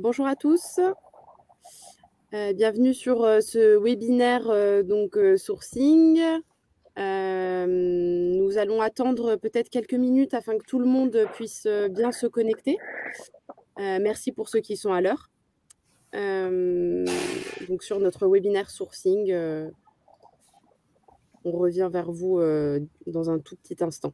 Bonjour à tous, bienvenue sur, ce webinaire, sourcing. Nous allons attendre peut-être quelques minutes afin que tout le monde puisse, bien se connecter. Merci pour ceux qui sont à l'heure. Donc sur notre webinaire sourcing, on revient vers vous, dans un tout petit instant.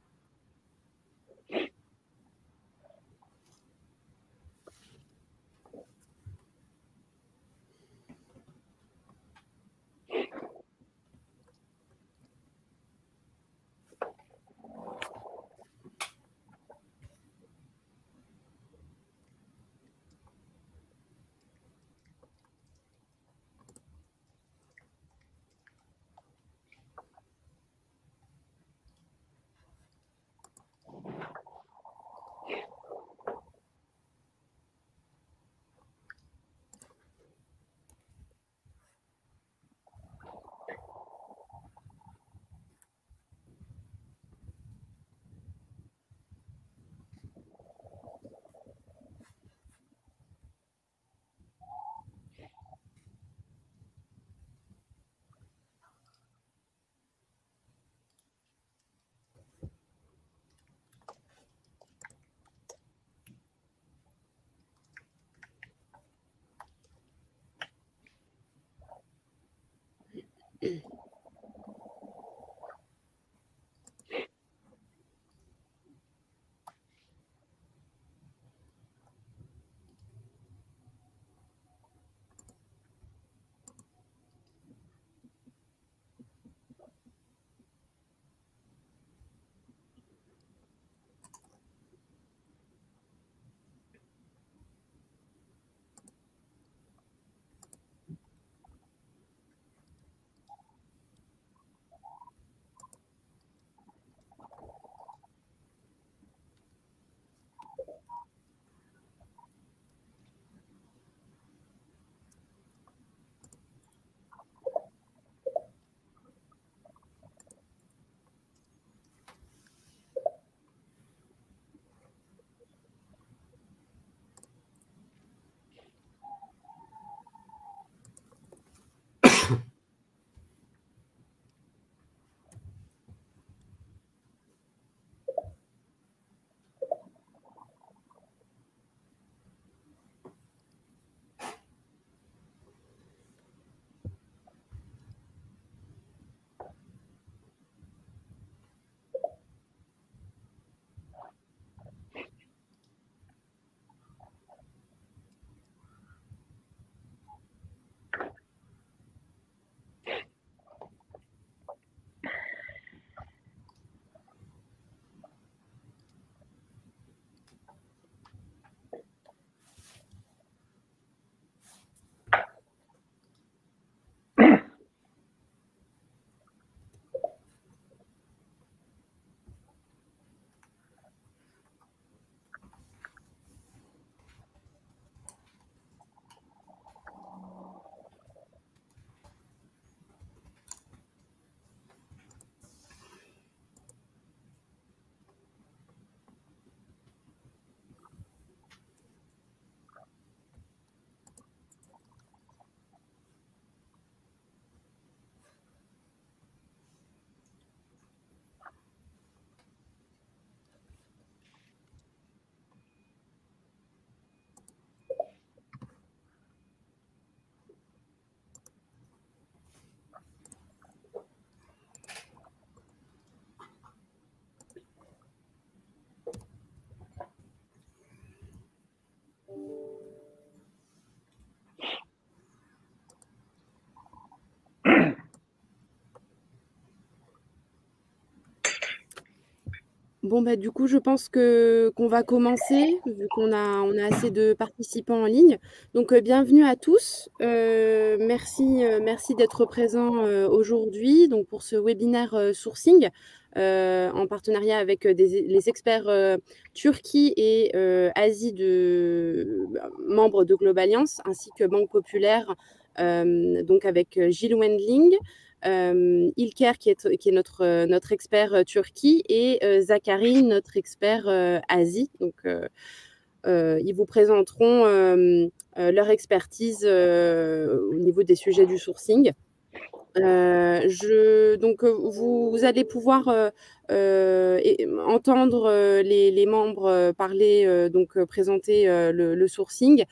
Bon, bah, du coup, je pense qu'on va commencer, vu qu'on a assez de participants en ligne. Donc, bienvenue à tous. Merci d'être présents, aujourd'hui, donc pour ce webinaire, sourcing, en partenariat avec, les experts, Turquie et Asie membres de Globaliance, ainsi que Banque Populaire, donc avec, Gilles Wendling, İlker qui est notre expert, Turquie et Zachary, notre expert, Asie. Donc Ils vous présenteront leur expertise au niveau des sujets du sourcing. Donc, vous allez pouvoir entendre les membres parler, donc présenter le sourcing.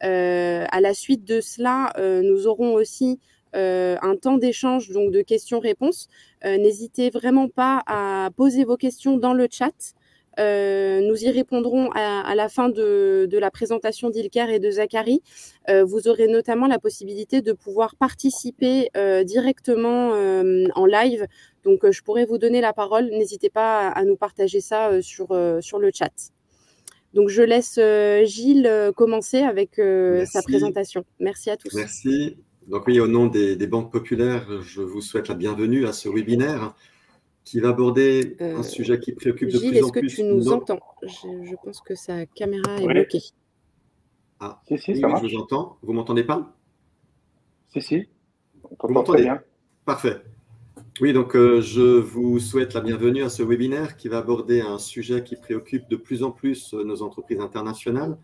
À la suite de cela, nous aurons aussi un temps d'échange, donc de questions-réponses. N'hésitez vraiment pas à poser vos questions dans le chat. Nous y répondrons à la fin de la présentation d'Ilker et de Zachary. Vous aurez notamment la possibilité de pouvoir participer directement en live. Donc, je pourrais vous donner la parole. N'hésitez pas à nous partager ça sur le chat. Donc, je laisse Gilles commencer avec sa présentation. Merci à tous. Merci. Donc oui, au nom des banques populaires, je vous souhaite la bienvenue à ce webinaire qui va aborder un sujet qui préoccupe de plus en plus. Gilles, est-ce que tu nous entends? Je pense que sa caméra est bloquée. Ah, si, oui, ça marche. je vous entends. Vous m'entendez pas? Si. Vous m'entendez bien. Parfait. Oui, donc je vous souhaite la bienvenue à ce webinaire qui va aborder un sujet qui préoccupe de plus en plus nos entreprises internationales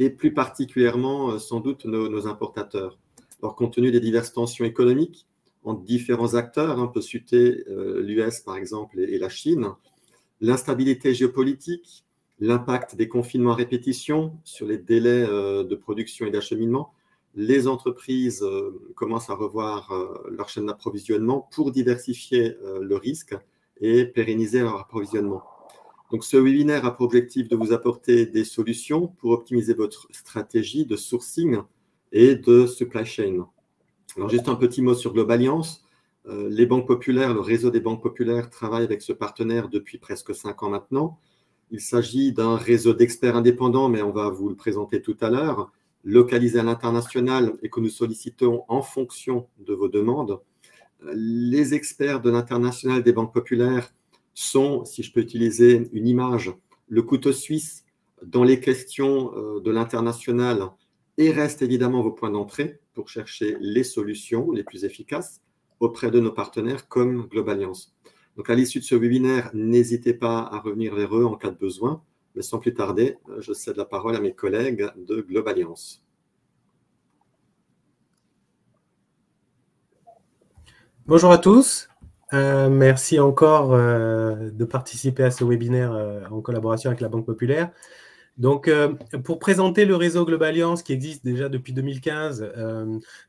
et plus particulièrement sans doute nos importateurs. Alors, compte tenu des diverses tensions économiques entre différents acteurs, on peut citer l'US par exemple et la Chine, l'instabilité géopolitique, l'impact des confinements à répétition sur les délais de production et d'acheminement, les entreprises commencent à revoir leur chaîne d'approvisionnement pour diversifier le risque et pérenniser leur approvisionnement. Donc, ce webinaire a pour objectif de vous apporter des solutions pour optimiser votre stratégie de sourcing et de supply chain. Alors, juste un petit mot sur Globalliance. Les banques populaires, le réseau des banques populaires travaille avec ce partenaire depuis presque 5 ans maintenant. Il s'agit d'un réseau d'experts indépendants, mais on va vous le présenter tout à l'heure, localisé à l'international et que nous sollicitons en fonction de vos demandes. Les experts de l'international des banques populaires sont, si je peux utiliser une image, le couteau suisse dans les questions de l'international et restent évidemment vos points d'entrée pour chercher les solutions les plus efficaces auprès de nos partenaires comme Globalliance. Donc, à l'issue de ce webinaire, n'hésitez pas à revenir vers eux en cas de besoin. Mais sans plus tarder, je cède la parole à mes collègues de Globalliance. Bonjour à tous. Merci encore de participer à ce webinaire en collaboration avec la Banque Populaire. Donc, pour présenter le réseau Globalliance qui existe déjà depuis 2015,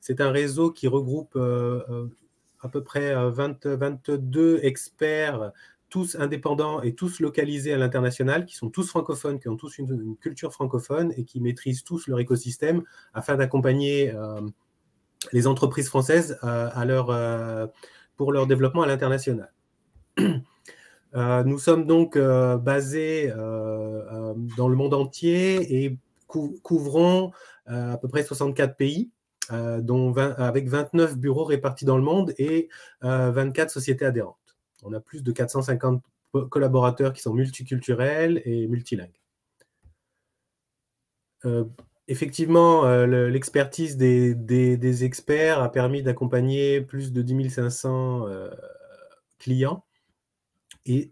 c'est un réseau qui regroupe à peu près 22 experts, tous indépendants et tous localisés à l'international, qui sont tous francophones, qui ont tous une culture francophone et qui maîtrisent tous leur écosystème afin d'accompagner les entreprises françaises pour leur développement à l'international. Nous sommes donc basés dans le monde entier et couvrons à peu près 64 pays, avec 29 bureaux répartis dans le monde et 24 sociétés adhérentes. On a plus de 450 collaborateurs qui sont multiculturels et multilingues. Effectivement, l'expertise des experts a permis d'accompagner plus de 10 500 clients et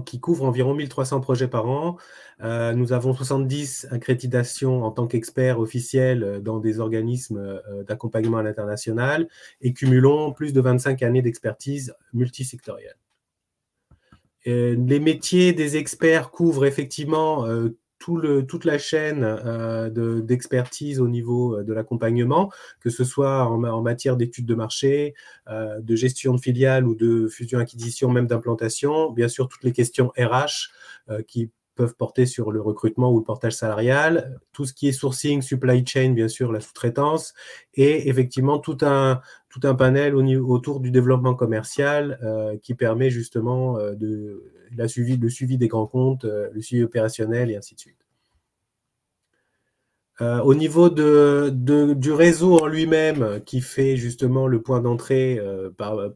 qui couvrent environ 1300 projets par an. Nous avons 70 accréditations en tant qu'experts officiels dans des organismes d'accompagnement à l'international et cumulons plus de 25 années d'expertise multisectorielle. Les métiers des experts couvrent effectivement toute la chaîne d'expertise au niveau de l'accompagnement, que ce soit en matière d'études de marché, de gestion de filiales ou de fusion-acquisition, même d'implantation. Bien sûr, toutes les questions RH qui peuvent porter sur le recrutement ou le portage salarial, tout ce qui est sourcing, supply chain, bien sûr, la sous-traitance, et effectivement tout un panel autour du développement commercial qui permet justement le suivi des grands comptes, le suivi opérationnel et ainsi de suite. Au niveau du réseau en lui-même, qui fait justement le point d'entrée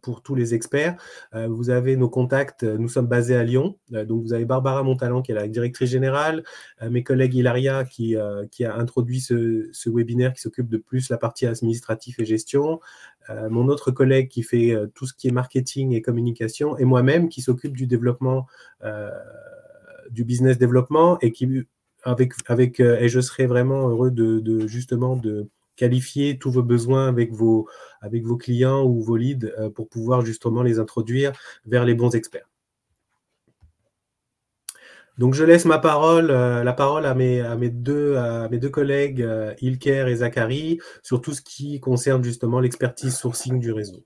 pour tous les experts, vous avez nos contacts. Nous sommes basés à Lyon. Donc, vous avez Barbara Montalent, qui est la directrice générale, mes collègues Hilaria, qui a introduit ce webinaire, qui s'occupe de plus la partie administrative et gestion, mon autre collègue qui fait tout ce qui est marketing et communication, et moi-même qui s'occupe du développement, du business développement, et qui et je serai vraiment heureux justement de qualifier tous vos besoins avec vos clients ou vos leads pour pouvoir justement les introduire vers les bons experts. Donc, je laisse la parole à mes deux collègues, Ilker et Zachary, sur tout ce qui concerne justement l'expertise sourcing du réseau.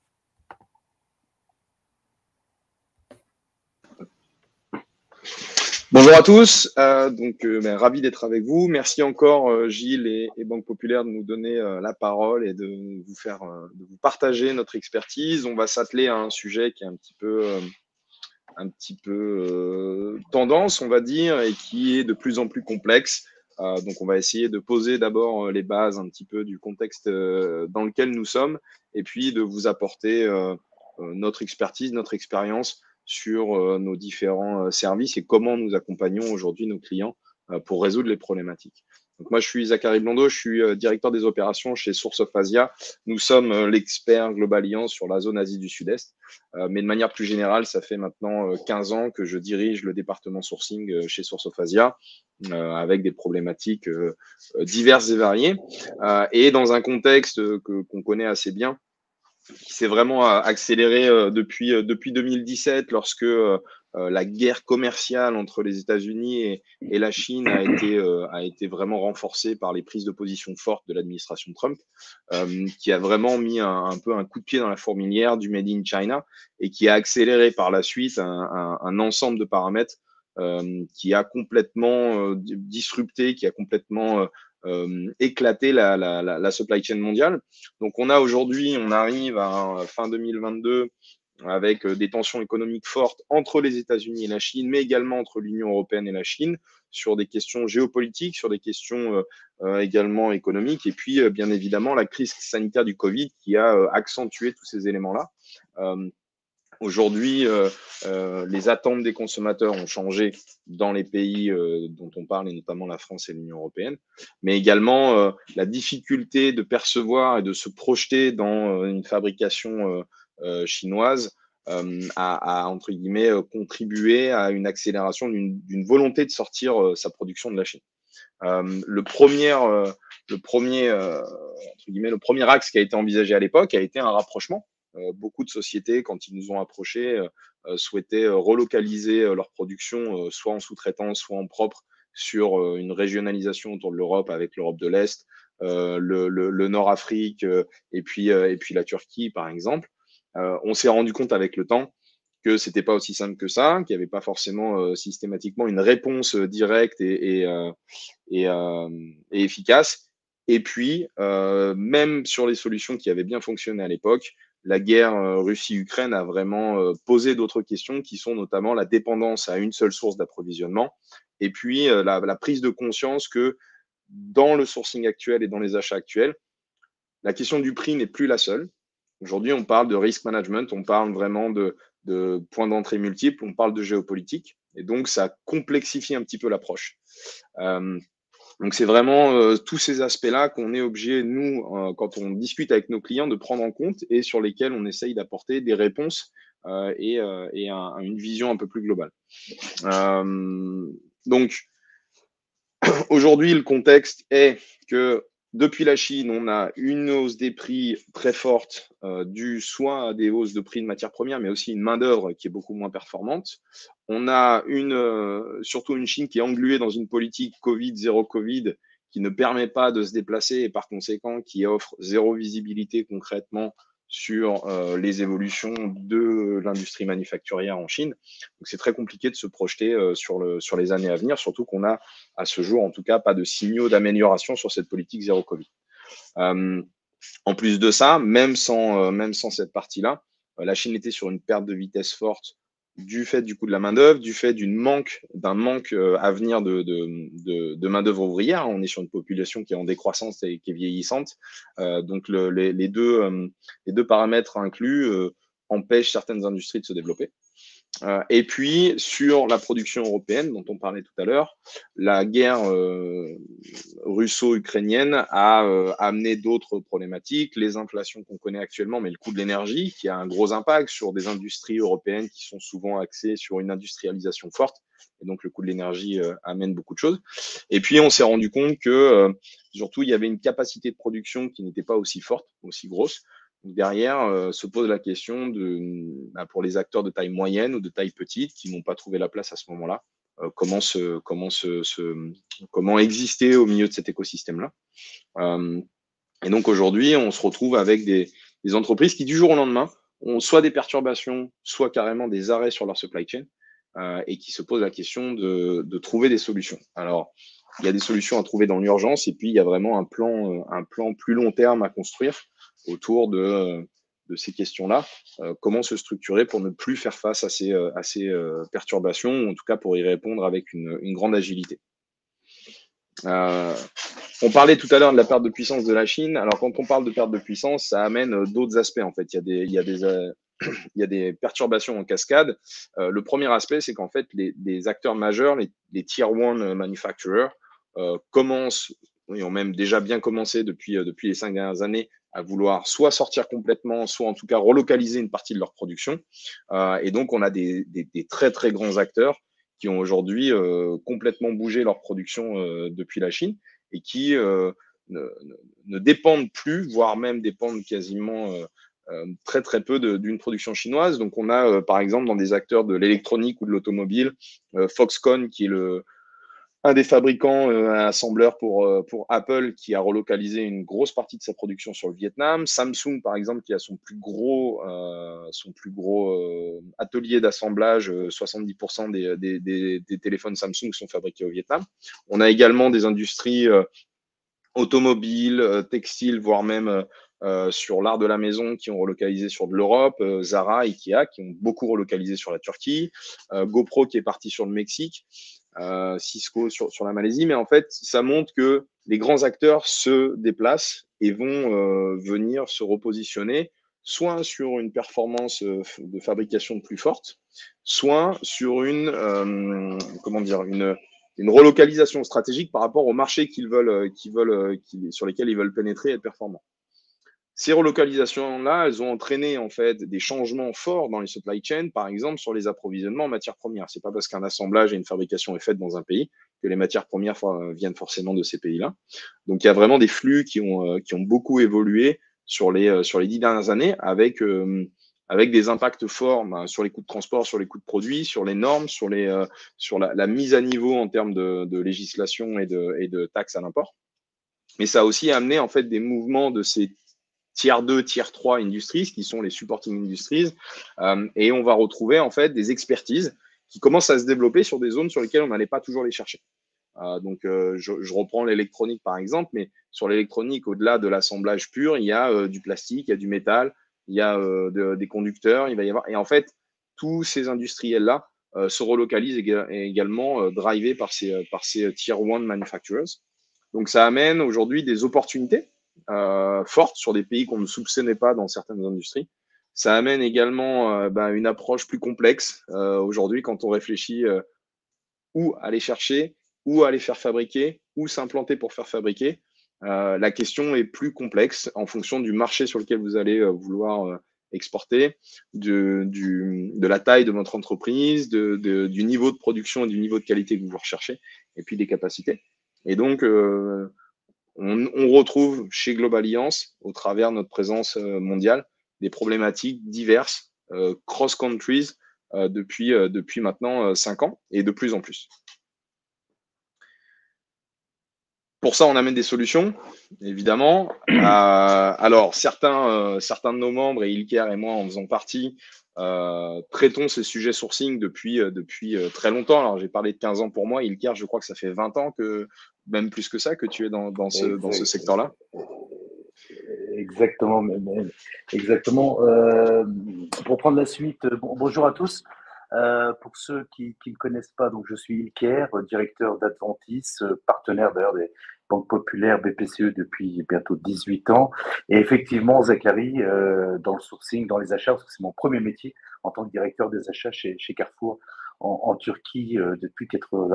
Bonjour à tous, ravi d'être avec vous. Merci encore Gilles et Banque Populaire de nous donner la parole et de vous partager notre expertise. On va s'atteler à un sujet qui est un petit peu tendance, on va dire, et qui est de plus en plus complexe. Donc, on va essayer de poser d'abord les bases un petit peu du contexte dans lequel nous sommes, et puis de vous apporter notre expertise, notre expérience sur nos différents services et comment nous accompagnons aujourd'hui nos clients pour résoudre les problématiques. Donc moi, je suis Zachary Blondeau, je suis directeur des opérations chez Source of Asia. Nous sommes l'expert Globaliance sur la zone Asie du Sud-Est. Mais de manière plus générale, ça fait maintenant 15 ans que je dirige le département sourcing chez Source of Asia avec des problématiques diverses et variées. Et dans un contexte qu'on connaît assez bien, qui s'est vraiment accéléré depuis 2017 lorsque la guerre commerciale entre les États-Unis et la Chine a été vraiment renforcée par les prises de position fortes de l'administration Trump, qui a vraiment mis un peu un coup de pied dans la fourmilière du Made in China et qui a accéléré par la suite un ensemble de paramètres qui a complètement disrupté, qui a complètement éclater la supply chain mondiale. Donc on arrive à fin 2022 avec des tensions économiques fortes entre les États-Unis et la Chine, mais également entre l'Union européenne et la Chine, sur des questions géopolitiques, sur des questions également économiques, et puis bien évidemment la crise sanitaire du Covid qui a accentué tous ces éléments-là. Aujourd'hui, les attentes des consommateurs ont changé dans les pays dont on parle, et notamment la France et l'Union européenne, mais également la difficulté de percevoir et de se projeter dans une fabrication chinoise a entre guillemets contribué à une accélération d'une volonté de sortir sa production de la Chine. Le premier axe qui a été envisagé à l'époque a été un rapprochement. Beaucoup de sociétés, quand ils nous ont approchés, souhaitaient relocaliser leur production, soit en sous-traitance, soit en propre, sur une régionalisation autour de l'Europe, avec l'Europe de l'Est, le Nord-Afrique et puis la Turquie, par exemple. On s'est rendu compte avec le temps que c'était pas aussi simple que ça, qu'il n'y avait pas forcément systématiquement une réponse directe et efficace. Et puis, même sur les solutions qui avaient bien fonctionné à l'époque, la guerre Russie-Ukraine a vraiment posé d'autres questions qui sont notamment la dépendance à une seule source d'approvisionnement et puis la prise de conscience que dans le sourcing actuel et dans les achats actuels, la question du prix n'est plus la seule. Aujourd'hui, on parle de risk management, on parle vraiment de points d'entrée multiples, on parle de géopolitique et donc ça complexifie un petit peu l'approche. Donc, c'est vraiment tous ces aspects-là qu'on est obligé, nous, quand on discute avec nos clients, de prendre en compte et sur lesquels on essaye d'apporter des réponses et une vision un peu plus globale. Donc, aujourd'hui, le contexte est que depuis la Chine, on a une hausse des prix très forte due soit à des hausses de prix de matières premières, mais aussi une main-d'œuvre qui est beaucoup moins performante. On a surtout une Chine qui est engluée dans une politique Covid, zéro Covid, qui ne permet pas de se déplacer et par conséquent qui offre zéro visibilité concrètement sur les évolutions de l'industrie manufacturière en Chine. Donc c'est très compliqué de se projeter sur les années à venir, surtout qu'on a à ce jour en tout cas pas de signaux d'amélioration sur cette politique zéro Covid. En plus de ça, même sans cette partie-là, la Chine était sur une perte de vitesse forte du fait du coût de la main-d'œuvre, du fait d'un manque à venir de main-d'œuvre ouvrière. On est sur une population qui est en décroissance et qui est vieillissante. Donc les deux paramètres inclus empêchent certaines industries de se développer. Et puis, sur la production européenne, dont on parlait tout à l'heure, la guerre russo-ukrainienne a amené d'autres problématiques, les inflations qu'on connaît actuellement, mais le coût de l'énergie, qui a un gros impact sur des industries européennes qui sont souvent axées sur une industrialisation forte. Et donc, le coût de l'énergie amène beaucoup de choses. Et puis, on s'est rendu compte que, surtout, il y avait une capacité de production qui n'était pas aussi forte, aussi grosse. Derrière, se pose la question pour les acteurs de taille moyenne ou de taille petite qui n'ont pas trouvé la place à ce moment-là, comment exister au milieu de cet écosystème-là. Et donc aujourd'hui, on se retrouve avec des entreprises qui, du jour au lendemain, ont soit des perturbations, soit carrément des arrêts sur leur supply chain, et qui se posent la question de trouver des solutions. Alors, il y a des solutions à trouver dans l'urgence, et puis il y a vraiment un plan plus long terme à construire autour de ces questions-là. Comment se structurer pour ne plus faire face à ces perturbations, ou en tout cas pour y répondre avec une grande agilité. On parlait tout à l'heure de la perte de puissance de la Chine. Alors, quand on parle de perte de puissance, ça amène d'autres aspects, en fait. Il y a des perturbations en cascade. Le premier aspect, c'est qu'en fait, les acteurs majeurs, les Tier 1 manufacturers, commencent, et ont même déjà bien commencé depuis les 5 dernières années, à vouloir soit sortir complètement, soit en tout cas relocaliser une partie de leur production. Et donc, on a des très, très grands acteurs qui ont aujourd'hui complètement bougé leur production depuis la Chine et qui ne dépendent plus, voire même dépendent quasiment très très peu d'une production chinoise. Donc on a par exemple dans des acteurs de l'électronique ou de l'automobile, Foxconn qui est un des fabricants assembleurs pour Apple qui a relocalisé une grosse partie de sa production sur le Vietnam. Samsung, par exemple, qui a son plus gros atelier d'assemblage. 70% des téléphones Samsung sont fabriqués au Vietnam. On a également des industries automobiles, textiles, voire même sur l'art de la maison qui ont relocalisé sur de l'Europe, Zara, Ikea qui ont beaucoup relocalisé sur la Turquie, GoPro qui est parti sur le Mexique, Cisco sur la Malaisie. Mais en fait, ça montre que les grands acteurs se déplacent et vont venir se repositionner soit sur une performance de fabrication plus forte, soit sur une relocalisation stratégique par rapport aux marchés sur lesquels ils veulent pénétrer et être performants. Ces relocalisations-là, elles ont entraîné en fait des changements forts dans les supply chains, par exemple sur les approvisionnements en matières premières. C'est pas parce qu'un assemblage et une fabrication est faite dans un pays que les matières premières viennent forcément de ces pays-là. Donc il y a vraiment des flux qui ont beaucoup évolué sur les 10 dernières années avec des impacts forts sur les coûts de transport, sur les coûts de produits, sur les normes, sur la mise à niveau en termes de législation et de taxes à l'import. Mais ça a aussi amené en fait des mouvements de ces Tier 2, Tier 3 industries, qui sont les supporting industries, et on va retrouver en fait des expertises qui commencent à se développer sur des zones sur lesquelles on n'allait pas toujours les chercher. Donc, je reprends l'électronique par exemple, mais sur l'électronique, au-delà de l'assemblage pur, il y a du plastique, il y a du métal, il y a des conducteurs, il va y avoir, et en fait, tous ces industriels-là se relocalisent également drivés par ces Tier 1 manufacturers. Donc, ça amène aujourd'hui des opportunités fortes sur des pays qu'on ne soupçonnait pas dans certaines industries. Ça amène également une approche plus complexe. Aujourd'hui, quand on réfléchit où aller chercher, où aller faire fabriquer, où s'implanter pour faire fabriquer, la question est plus complexe en fonction du marché sur lequel vous allez vouloir exporter, de la taille de votre entreprise, du niveau de production et du niveau de qualité que vous recherchez, et puis des capacités. Et donc, on retrouve chez Globaliance, au travers de notre présence mondiale, des problématiques diverses, cross-countries, depuis maintenant 5 ans, et de plus en plus. Pour ça, on amène des solutions, évidemment. Alors, certains de nos membres, et Ilker et moi en faisant partie, traitons ces sujets sourcing depuis très longtemps. Alors, j'ai parlé de 15 ans pour moi. Ilker, je crois que ça fait 20 ans, même plus que ça, que tu es dans ce secteur-là. Exactement. Exactement. Pour prendre la suite, bonjour à tous. Pour ceux qui ne connaissent pas, donc je suis Ilker, directeur d'Adventis, partenaire d'ailleurs des banques populaires BPCE depuis bientôt 18 ans. Et effectivement, Zachary, dans le sourcing, dans les achats, parce que c'est mon premier métier en tant que directeur des achats chez Carrefour en Turquie depuis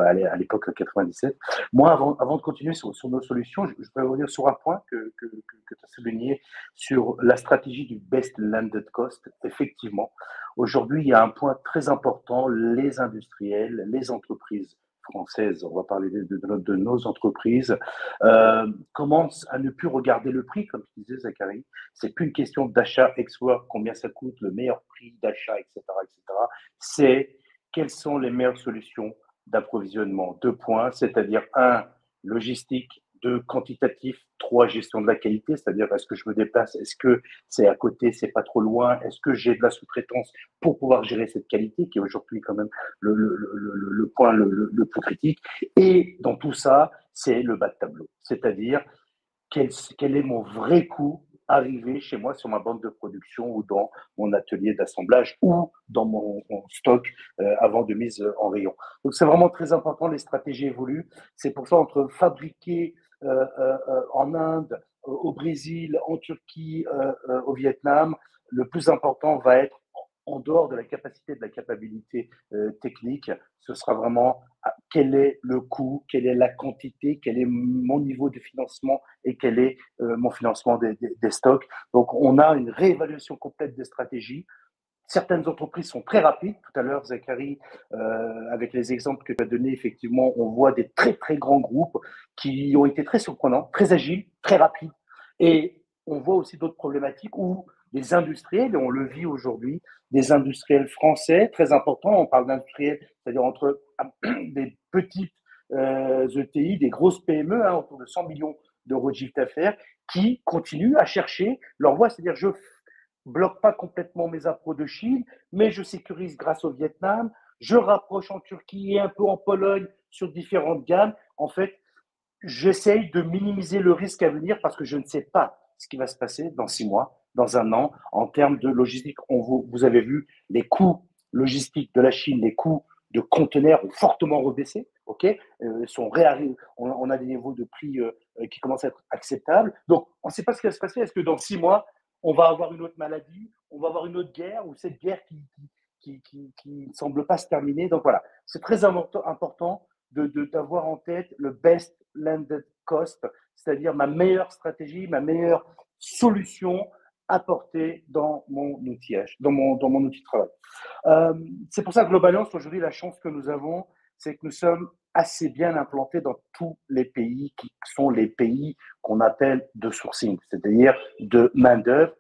à l'époque 97. Moi, avant de continuer sur nos solutions, je voudrais revenir sur un point que tu as souligné sur la stratégie du best landed cost. Effectivement, aujourd'hui, il y a un point très important, les industriels, les entreprises françaises, on va parler de nos entreprises, commencent à ne plus regarder le prix, comme tu disais, Zachary. C'est plus une question d'achat ex-work, combien ça coûte, le meilleur prix d'achat, etc., etc. C'est quelles sont les meilleures solutions d'approvisionnement. 2 points, c'est-à-dire 1, logistique, 2, quantitatif, 3, gestion de la qualité, c'est-à-dire est-ce que je me déplace, est-ce que c'est à côté, c'est pas trop loin, est-ce que j'ai de la sous-traitance pour pouvoir gérer cette qualité, qui est aujourd'hui quand même le point le plus critique. Et dans tout ça, c'est le bas de tableau, c'est-à-dire quel est mon vrai coût arrivé chez moi sur ma bande de production ou dans mon atelier d'assemblage ou dans mon stock avant de mise en rayon. Donc c'est vraiment très important, les stratégies évoluent. C'est pour ça entre fabriquer en Inde, au Brésil, en Turquie, au Vietnam, le plus important va être en dehors de la capacité, de la capacité technique, ce sera vraiment quel est le coût, quelle est la quantité, quel est mon niveau de financement et quel est mon financement des stocks. Donc, on a une réévaluation complète des stratégies. Certaines entreprises sont très rapides. Tout à l'heure, Zachary, avec les exemples que tu as donnés, effectivement, on voit des très, très grands groupes qui ont été très surprenants, très agiles, très rapides. Et on voit aussi d'autres problématiques où des industriels, et on le vit aujourd'hui, des industriels français très importants, on parle d'industriels, c'est-à-dire entre des petites ETI, des grosses PME, autour de 100 millions d'euros de chiffre d'affaires, qui continuent à chercher leur voie, c'est-à-dire je bloque pas complètement mes appros de Chine, mais je sécurise grâce au Vietnam, je rapproche en Turquie et un peu en Pologne sur différentes gammes. En fait, j'essaye de minimiser le risque à venir parce que je ne sais pas ce qui va se passer dans 6 mois, dans 1 an, en termes de logistique. Vous avez vu, les coûts logistiques de la Chine, les coûts de conteneurs ont fortement rebaissé. On a des niveaux de prix qui commencent à être acceptables. Donc, on ne sait pas ce qui va se passer. Est-ce que dans 6 mois, on va avoir une autre maladie, on va avoir une autre guerre, ou cette guerre qui ne semble pas se terminer. Donc voilà, c'est très important d'avoir en tête le best landed cost, c'est-à-dire ma meilleure stratégie, ma meilleure solution apportée dans mon outillage, dans mon outil de travail. C'est pour ça que Global Alliance, aujourd'hui, la chance que nous avons, c'est que nous sommes assez bien implantés dans tous les pays qui sont les pays qu'on appelle de sourcing, c'est-à-dire de main-d'œuvre,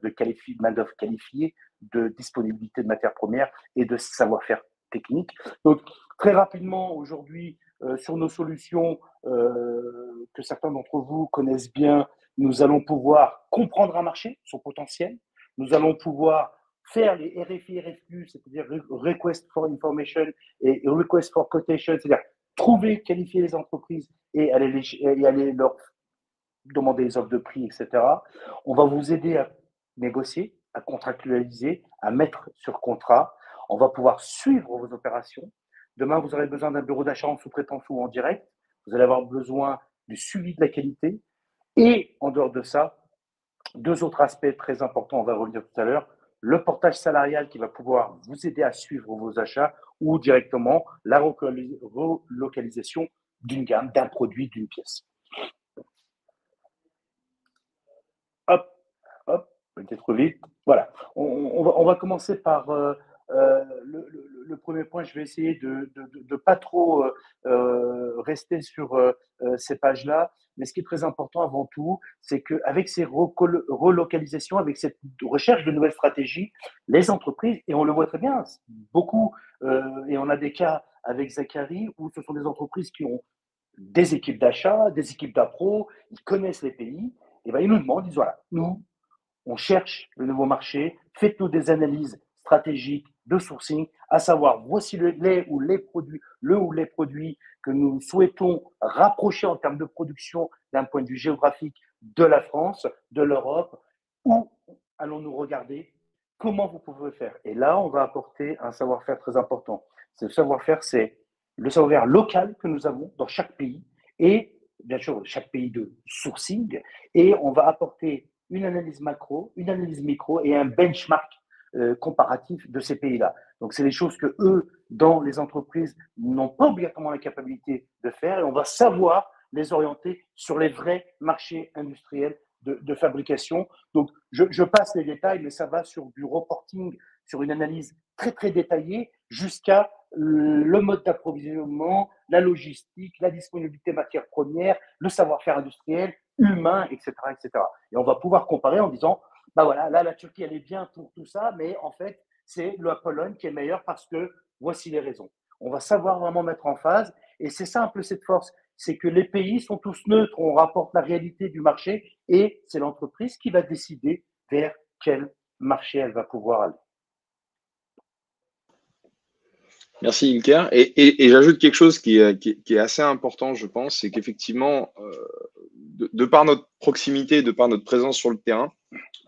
main-d'œuvre qualifiée, de disponibilité de matières premières et de savoir-faire technique. Donc, très rapidement, aujourd'hui, sur nos solutions que certains d'entre vous connaissent bien, nous allons pouvoir comprendre un marché, son potentiel. Nous allons pouvoir faire les RFI, RFQ, c'est-à-dire Request for Information et Request for Quotation, c'est-à-dire trouver, qualifier les entreprises et aller leur demander les offres de prix, etc. On va vous aider à négocier, à contractualiser, à mettre sur contrat. On va pouvoir suivre vos opérations. Demain, vous aurez besoin d'un bureau d'achat en sous-traitance ou en direct. Vous allez avoir besoin du suivi de la qualité. Et en dehors de ça, 2 autres aspects très importants, on va revenir tout à l'heure. Le portage salarial qui va pouvoir vous aider à suivre vos achats ou directement la relocalisation d'une gamme, d'un produit, d'une pièce. Hop, peut-être trop vite. Voilà. On va commencer par le premier point. Je vais essayer de pas trop rester sur ces pages-là. Mais ce qui est très important avant tout, c'est qu'avec ces relocalisations, avec cette recherche de nouvelles stratégies, les entreprises, et on le voit très bien, beaucoup, et on a des cas avec Zachary, où ce sont des entreprises qui ont des équipes d'achat, des équipes d'appro, ils connaissent les pays, et ben ils nous demandent, ils disent voilà, nous, on cherche le nouveau marché, faites-nous des analyses stratégiques de sourcing, à savoir voici le ou les produits que nous souhaitons rapprocher en termes de production d'un point de vue géographique de la France, de l'Europe, où allons-nous regarder comment vous pouvez faire. Et là, on va apporter un savoir-faire très important. Le savoir-faire, c'est le savoir-faire local que nous avons dans chaque pays et bien sûr chaque pays de sourcing. Et on va apporter une analyse macro, une analyse micro et un benchmark comparatif de ces pays-là. Donc, c'est des choses que eux, dans les entreprises, n'ont pas obligatoirement la capacité de faire et on va savoir les orienter sur les vrais marchés industriels de fabrication. Donc, je passe les détails, mais ça va sur du reporting, sur une analyse très, très détaillée, jusqu'à le mode d'approvisionnement, la logistique, la disponibilité matières premières, le savoir-faire industriel, humain, etc., etc. Et on va pouvoir comparer en disant, bah voilà, là, la Turquie, elle est bien pour tout ça, mais en fait, c'est la Pologne qui est meilleure parce que voici les raisons. On va savoir vraiment mettre en phase, et c'est ça un peu cette force, c'est que les pays sont tous neutres, on rapporte la réalité du marché, et c'est l'entreprise qui va décider vers quel marché elle va pouvoir aller. Merci Ilker. Et j'ajoute quelque chose qui est assez important, je pense, c'est qu'effectivement, de par notre proximité, de par notre présence sur le terrain,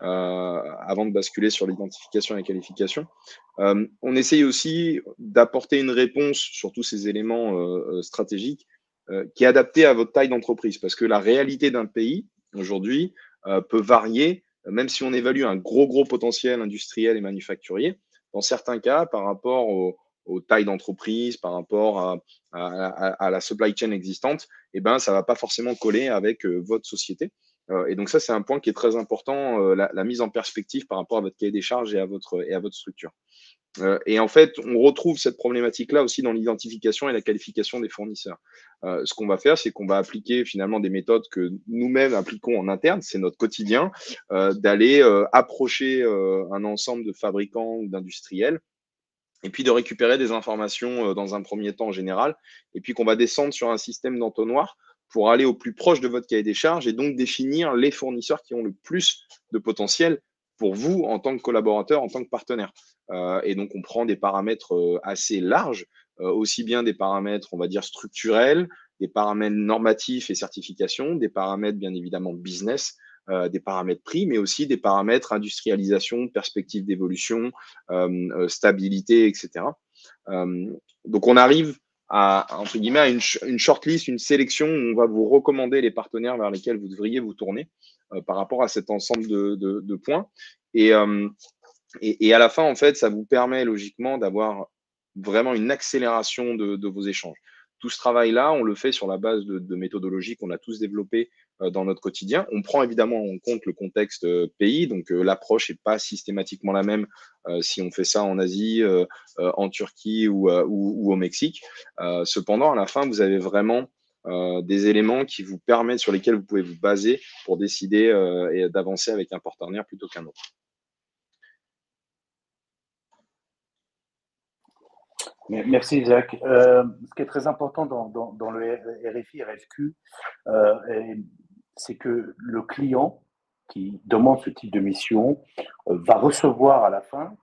avant de basculer sur l'identification et la qualification, on essaye aussi d'apporter une réponse sur tous ces éléments stratégiques qui est adaptée à votre taille d'entreprise. Parce que la réalité d'un pays, aujourd'hui, peut varier, même si on évalue un gros potentiel industriel et manufacturier, dans certains cas, par rapport aux tailles d'entreprise, par rapport à la supply chain existante, eh ben, ça ne va pas forcément coller avec votre société. Et donc ça, c'est un point qui est très important, la mise en perspective par rapport à votre cahier des charges et à votre structure. Et en fait, on retrouve cette problématique-là aussi dans l'identification et la qualification des fournisseurs. Ce qu'on va faire, c'est qu'on va appliquer finalement des méthodes que nous-mêmes appliquons en interne, c'est notre quotidien, d'aller approcher un ensemble de fabricants ou d'industriels, et puis de récupérer des informations dans un premier temps en général, et puis qu'on va descendre sur un système d'entonnoir pour aller au plus proche de votre cahier des charges et donc définir les fournisseurs qui ont le plus de potentiel pour vous en tant que collaborateur, en tant que partenaire. Et donc, on prend des paramètres assez larges, aussi bien des paramètres, on va dire, structurels, des paramètres normatifs et certification, des paramètres, bien évidemment, business, des paramètres prix, mais aussi des paramètres industrialisation, perspective d'évolution, stabilité, etc. Donc, on arrive à, entre guillemets, à une shortlist, une sélection où on va vous recommander les partenaires vers lesquels vous devriez vous tourner par rapport à cet ensemble de points. Et à la fin, en fait, ça vous permet logiquement d'avoir vraiment une accélération de vos échanges. Tout ce travail-là, on le fait sur la base de méthodologies qu'on a tous développées dans notre quotidien. On prend évidemment en compte le contexte pays, donc l'approche n'est pas systématiquement la même si on fait ça en Asie, en Turquie ou au Mexique. Cependant, à la fin, vous avez vraiment des éléments qui vous permettent, sur lesquels vous pouvez vous baser pour décider et d'avancer avec un partenaire plutôt qu'un autre. Merci Isaac. Ce qui est très important dans le RFI, RFQ, c'est que le client qui demande ce type de mission va recevoir à la fin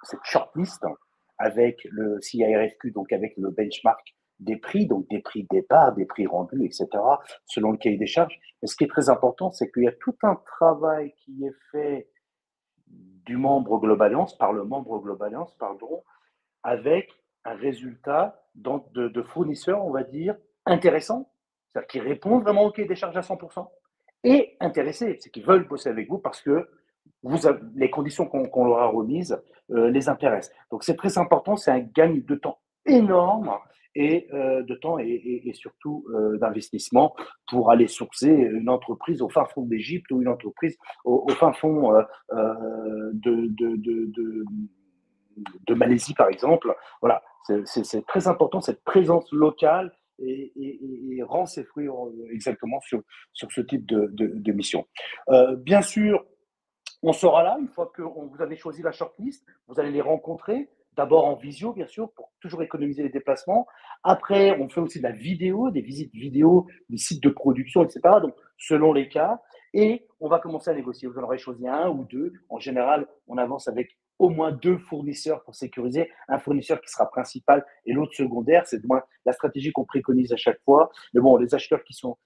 cette shortlist avec le CIRFQ, donc avec le benchmark des prix, donc des prix de départ, des prix rendus, etc., selon le cahier des charges. Mais ce qui est très important, c'est qu'il y a tout un travail qui est fait du membre Globaliance, par le membre Globaliance, pardon, avec un résultat de fournisseurs, on va dire, intéressants, c'est-à-dire qui répondent vraiment au cahier des charges à 100%, et intéressés, c'est qu'ils veulent bosser avec vous parce que les conditions qu'on leur a remises les intéressent. Donc c'est très important, c'est un gain de temps énorme, et de temps et surtout d'investissement pour aller sourcer une entreprise au fin fond d'Égypte ou une entreprise au fin fond de Malaisie, par exemple. Voilà, c'est très important, cette présence locale et rend ses fruits exactement sur ce type de mission. Bien sûr, on sera là une fois que vous avez choisi la shortlist, vous allez les rencontrer, d'abord en visio, bien sûr, pour toujours économiser les déplacements. Après, on fait aussi de la vidéo, des visites vidéo, des sites de production, etc. Donc, selon les cas. Et on va commencer à négocier. Vous en aurez choisi un ou deux. En général, on avance avec au moins 2 fournisseurs pour sécuriser. Un fournisseur qui sera principal et l'autre secondaire. C'est moins la stratégie qu'on préconise à chaque fois. Mais bon, les acheteurs qui sont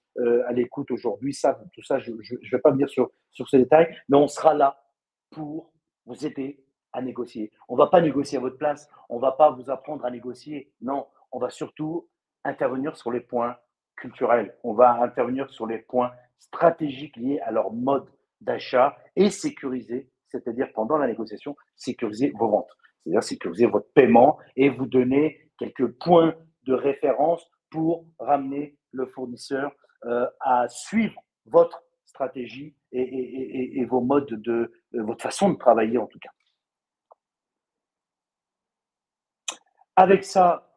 à l'écoute aujourd'hui savent tout ça. Je ne vais pas venir sur ces détails, mais on sera là pour vous aider à négocier. On ne va pas négocier à votre place, on ne va pas vous apprendre à négocier. Non, on va surtout intervenir sur les points culturels, on va intervenir sur les points stratégiques liés à leur mode d'achat et sécuriser, c'est-à-dire pendant la négociation, sécuriser vos ventes, c'est-à-dire sécuriser votre paiement et vous donner quelques points de référence pour ramener le fournisseur à suivre votre stratégie et vos modes de votre façon de travailler en tout cas. Avec ça,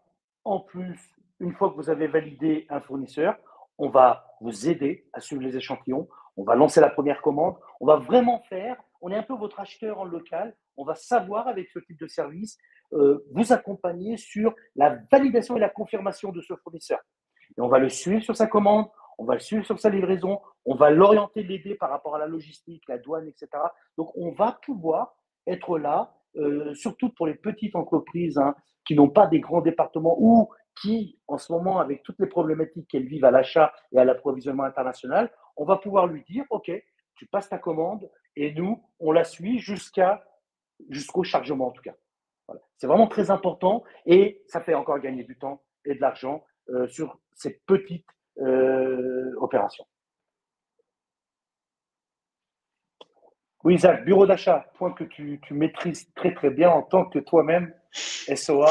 en plus, une fois que vous avez validé un fournisseur, on va vous aider à suivre les échantillons, on va lancer la première commande, on va vraiment faire, on est un peu votre acheteur en local, on va savoir avec ce type de service vous accompagner sur la validation et la confirmation de ce fournisseur. Et on va le suivre sur sa commande, on va le suivre sur sa livraison, on va l'orienter, l'aider par rapport à la logistique, la douane, etc. Donc, on va pouvoir être là, surtout pour les petites entreprises qui n'ont pas des grands départements ou qui, en ce moment, avec toutes les problématiques qu'elles vivent à l'achat et à l'approvisionnement international, on va pouvoir lui dire, OK, tu passes ta commande et nous, on la suit jusqu'au chargement en tout cas. Voilà. C'est vraiment très important et ça fait encore gagner du temps et de l'argent sur ces petites opérations. Oui, Zach, bureau d'achat, point que tu maîtrises très très bien en tant que toi-même SOA,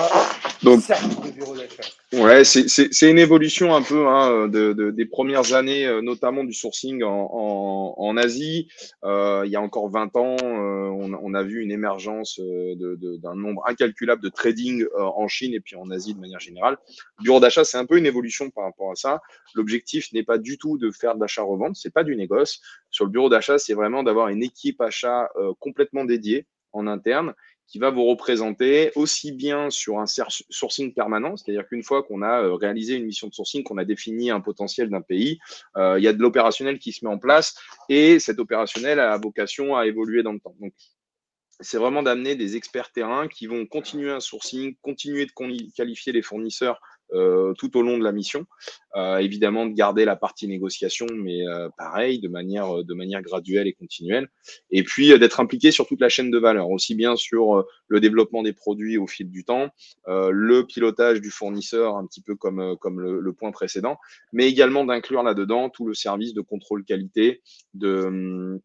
service de bureau d'achat. Ouais, c'est une évolution un peu des premières années, notamment du sourcing en Asie. Il y a encore 20 ans, on a vu une émergence d'un nombre incalculable de trading en Chine et puis en Asie de manière générale. Le bureau d'achat, c'est un peu une évolution par rapport à ça. L'objectif n'est pas du tout de faire de l'achat-revente, c'est pas du négoce. Sur le bureau d'achat, c'est vraiment d'avoir une équipe achat complètement dédiée en interne qui va vous représenter aussi bien sur un sourcing permanent, c'est-à-dire qu'une fois qu'on a réalisé une mission de sourcing, qu'on a défini un potentiel d'un pays, il y a de l'opérationnel qui se met en place et cet opérationnel a vocation à évoluer dans le temps. Donc, c'est vraiment d'amener des experts terrain qui vont continuer un sourcing, continuer de qualifier les fournisseurs tout au long de la mission. Évidemment, de garder la partie négociation, mais pareil, de manière graduelle et continuelle. Et puis, d'être impliqué sur toute la chaîne de valeur, aussi bien sur le développement des produits au fil du temps, le pilotage du fournisseur, un petit peu comme le point précédent, mais également d'inclure là-dedans tout le service de contrôle qualité, de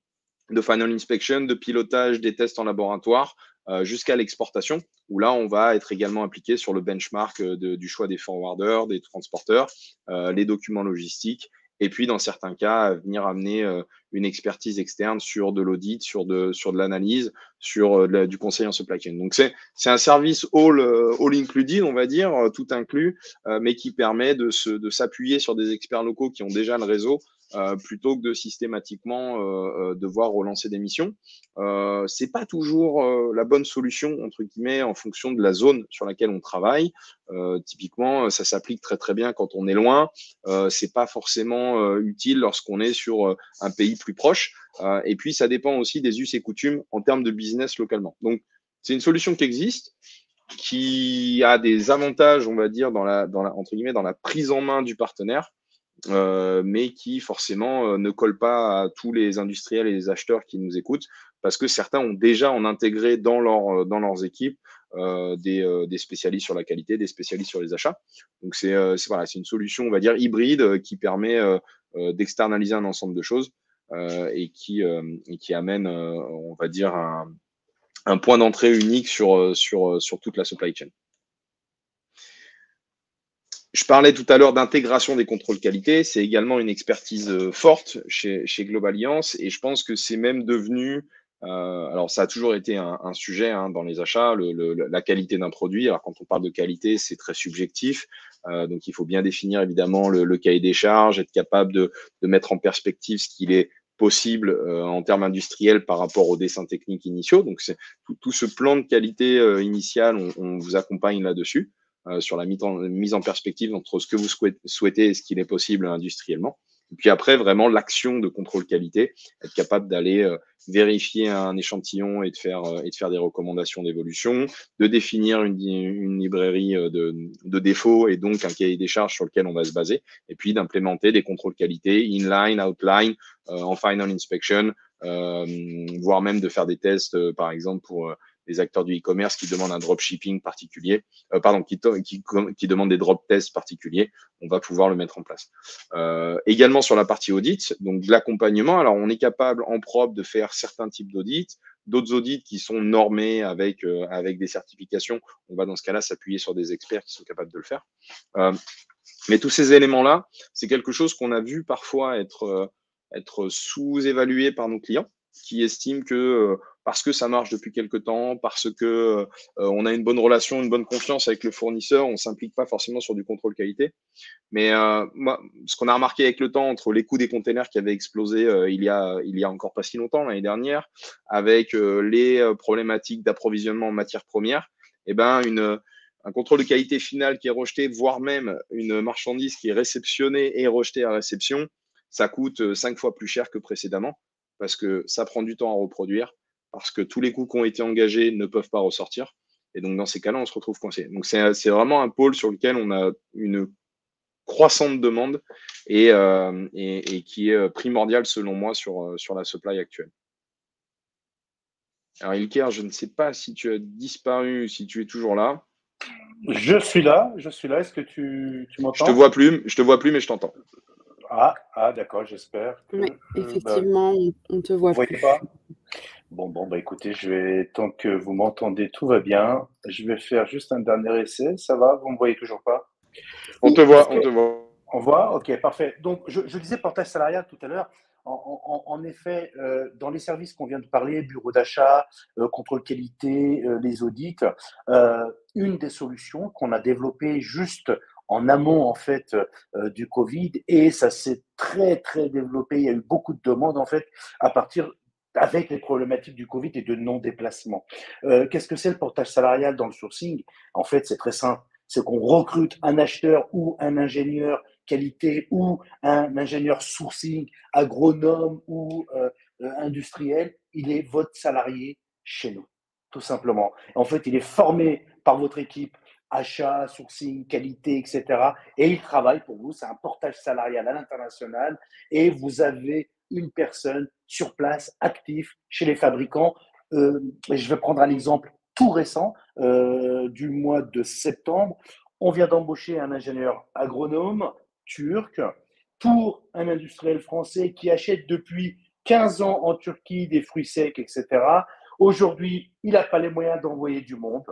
final inspection, de pilotage des tests en laboratoire jusqu'à l'exportation, où là, on va être également impliqué sur le benchmark du choix des forwarders, des transporteurs, les documents logistiques, et puis dans certains cas, venir amener une expertise externe sur de l'audit, sur de l'analyse, sur du conseil en supply chain. Donc, c'est un service all included, on va dire, tout inclus, mais qui permet de s'appuyer sur des experts locaux qui ont déjà le réseau, plutôt que de systématiquement devoir relancer des missions. C'est pas toujours la bonne solution, entre guillemets, en fonction de la zone sur laquelle on travaille. Typiquement, ça s'applique très très bien quand on est loin. C'est pas forcément utile lorsqu'on est sur un pays plus proche. Et puis, ça dépend aussi des us et coutumes en termes de business localement. Donc, c'est une solution qui existe, qui a des avantages, on va dire, entre guillemets, dans la prise en main du partenaire. Mais qui forcément ne colle pas à tous les industriels et les acheteurs qui nous écoutent, parce que certains ont déjà intégré dans leurs équipes des spécialistes sur la qualité, des spécialistes sur les achats. Donc c'est une solution, on va dire, hybride qui permet d'externaliser un ensemble de choses et qui amène, on va dire, un point d'entrée unique sur toute la supply chain. Je parlais tout à l'heure d'intégration des contrôles qualité. C'est également une expertise forte chez GlobalAlliance et je pense que c'est même devenu, alors ça a toujours été un sujet dans les achats, la qualité d'un produit. Alors quand on parle de qualité, c'est très subjectif. Donc il faut bien définir évidemment le cahier des charges, être capable de mettre en perspective ce qu'il est possible en termes industriels par rapport aux dessins techniques initiaux. Donc c'est tout ce plan de qualité initial, on vous accompagne là-dessus. Sur la mise en perspective entre ce que vous souhaitez et ce qu'il est possible industriellement. Et puis après, vraiment, l'action de contrôle qualité, être capable d'aller vérifier un échantillon et de faire des recommandations d'évolution, de définir une librairie de défauts et donc un cahier des charges sur lequel on va se baser, et puis d'implémenter des contrôles qualité inline, outline, en final inspection, voire même de faire des tests, par exemple, pour les acteurs du e-commerce qui demandent un dropshipping particulier, qui demandent des drop tests particuliers, on va pouvoir le mettre en place. Également sur la partie audit, donc de l'accompagnement, alors on est capable en propre de faire certains types d'audits, d'autres audits qui sont normés avec des certifications. On va dans ce cas-là s'appuyer sur des experts qui sont capables de le faire. Mais tous ces éléments-là, c'est quelque chose qu'on a vu parfois être sous-évalué par nos clients, qui estiment que parce que ça marche depuis quelque temps, parce que on a une bonne relation, une bonne confiance avec le fournisseur, on s'implique pas forcément sur du contrôle qualité. Mais moi, ce qu'on a remarqué avec le temps, entre les coûts des containers qui avaient explosé il y a encore pas si longtemps, l'année dernière, avec les problématiques d'approvisionnement en matières premières, eh ben un contrôle de qualité final qui est rejeté, voire même une marchandise qui est réceptionnée et rejetée à réception, ça coûte 5 fois plus cher que précédemment, parce que ça prend du temps à reproduire, parce que tous les coûts qui ont été engagés ne peuvent pas ressortir. Et donc, dans ces cas-là, on se retrouve coincé. Donc, c'est vraiment un pôle sur lequel on a une croissante demande et qui est primordial, selon moi, sur la supply actuelle. Alors, Ilker, je ne sais pas si tu as disparu, si tu es toujours là. Je suis là. Est-ce que tu m'entends? Je te vois plus, mais je t'entends. Ah, d'accord, j'espère. Oui, effectivement, on te voit plus. Pas. Bon, écoutez, tant que vous m'entendez, tout va bien. Je vais faire juste un dernier essai. Ça va? Vous me voyez toujours pas? On te voit. On voit? Ok, parfait. Donc, je disais portage salarial tout à l'heure. En effet, dans les services qu'on vient de parler, bureau d'achat, contrôle qualité, les audits, une des solutions qu'on a développées juste en amont en fait du Covid, et ça s'est très très développé. Il y a eu beaucoup de demandes en fait avec les problématiques du Covid et de non-déplacement. Qu'est-ce que c'est le portage salarial dans le sourcing? En fait, c'est très simple. C'est qu'on recrute un acheteur ou un ingénieur qualité ou un ingénieur sourcing, agronome ou industriel. Il est votre salarié chez nous, tout simplement. En fait, il est formé par votre équipe achat, sourcing, qualité, etc. Et il travaille pour vous. C'est un portage salarial à l'international et vous avez une personne sur place, active chez les fabricants. Je vais prendre un exemple tout récent du mois de septembre. On vient d'embaucher un ingénieur agronome turc pour un industriel français qui achète depuis 15 ans en Turquie des fruits secs, etc. Aujourd'hui, il n'a pas les moyens d'envoyer du monde.